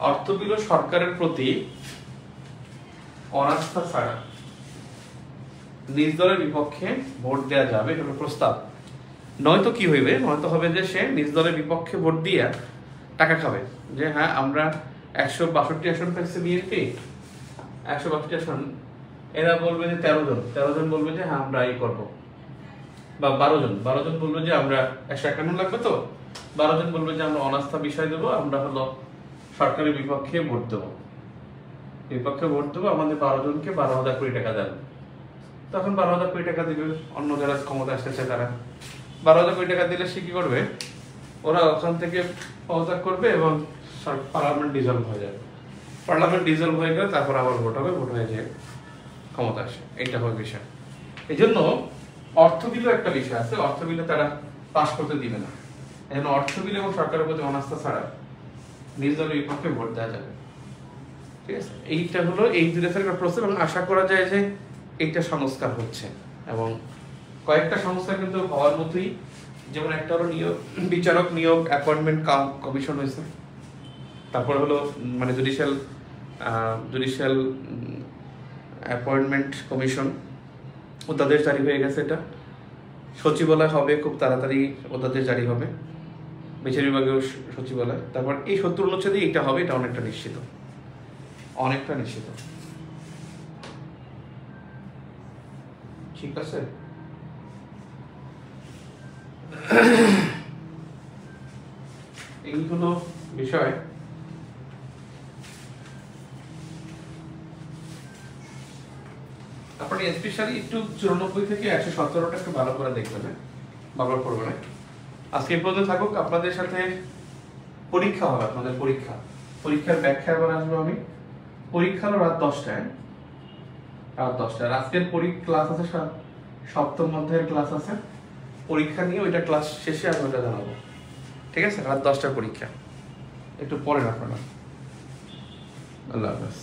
অর্থ বিল সরকারের প্রতি অনাস্থা ছাড়া নিজ দলের বিপক্ষে ভোট দেওয়া যাবে, এটা প্রস্তাব। নয়তো কি হইবে, নয়তো হবে যে সে নিজ দলের বিপক্ষে ভোট দিয়ে টাকা খাবে, যে হ্যাঁ আমরা 162 আসন থাকছে বিএনপি, 162 আসন, এরা বলবে যে 13 জন বলবে যে হ্যাঁ আমরা এই করবো, বা 12 জন বলবে যে আমরা 151 লাগবে তো, 12 জন বলবে যে আমরা অনাস্থা বিষয় দেবো, আমরা হলো সরকারের বিপক্ষে ভোট দেবো, আমাদের 12 জনকে 12,000 কোটি টাকা দেন। তখন 12,000 কোটি টাকা দিবে অন্য যারা ক্ষমতা আসতেছে তারা, 12,000 কোটি টাকা দিলে সে কি করবে, ওরা ওখান থেকে পদত্যাগ করবে এবং পার্লামেন্ট ডিজলভ হয়ে যাবে, পার্লামেন্ট ডিজলভ হয়ে গেলে তারপর আবার ভোট হবে, ভোট হয়ে যে ক্ষমতা আসে, এইটা হবে বিষয়। এই জন্য অর্থ বিলও একটা বিষয় আছে, অর্থ বিলে তারা পাশ করতে দিবে না, এই জন্য অর্থ বিল এবং সরকারের প্রতি অনাস্থা ছাড়া নিজ দলের বিপক্ষে ভোট দেওয়া যাবে। ঠিক আছে, এইটা হলো এই 2 দফার একটা প্রসেস, এবং আশা করা যায় যে এইটা সংস্কার হচ্ছে, এবং কয়েকটা সংস্কার কিন্তু হওয়ার মতোই, যেমন একটা হলো নিয়োগ, বিচারক নিয়োগ অ্যাপয়েন্টমেন্ট কমিশন হয়েছে, তারপর হলো মানে জুডিশিয়াল অ্যাপয়েন্টমেন্ট কমিশন অধ্যাদেশ জারি হয়ে গেছে, এটা সচিবালয় হবে খুব তাড়াতাড়ি, অধ্যাদেশ জারি হবে বিচার বিভাগীয় সচিবালয়। তারপর এই 70 অনুচ্ছেদে এটা হবে, এটা অনেকটা নিশ্চিত, ঠিক আছে। এইগুলো বিষয়। আপনি স্পেশালি একটু 94 থেকে 117টা একটু ভালো করে দেখবেন, বারবার করবেন। আজকে এই পর্যন্ত থাকুক, আপনাদের সাথে পরীক্ষা হবে, আপনাদের পরীক্ষার ব্যাখ্যা আবার আসবো আমি। পরীক্ষা হলো রাত 10টায়, আজকের ক্লাস আছে, সপ্তম অধ্যায়ের ক্লাস আছে, পরীক্ষা নিয়ে ওইটা ক্লাস শেষে আমি ওটা জানাবো। ঠিক আছে, রাত 10টায় পরীক্ষা, একটু পরে রাখবেন। আল্লাহ হাফেজ।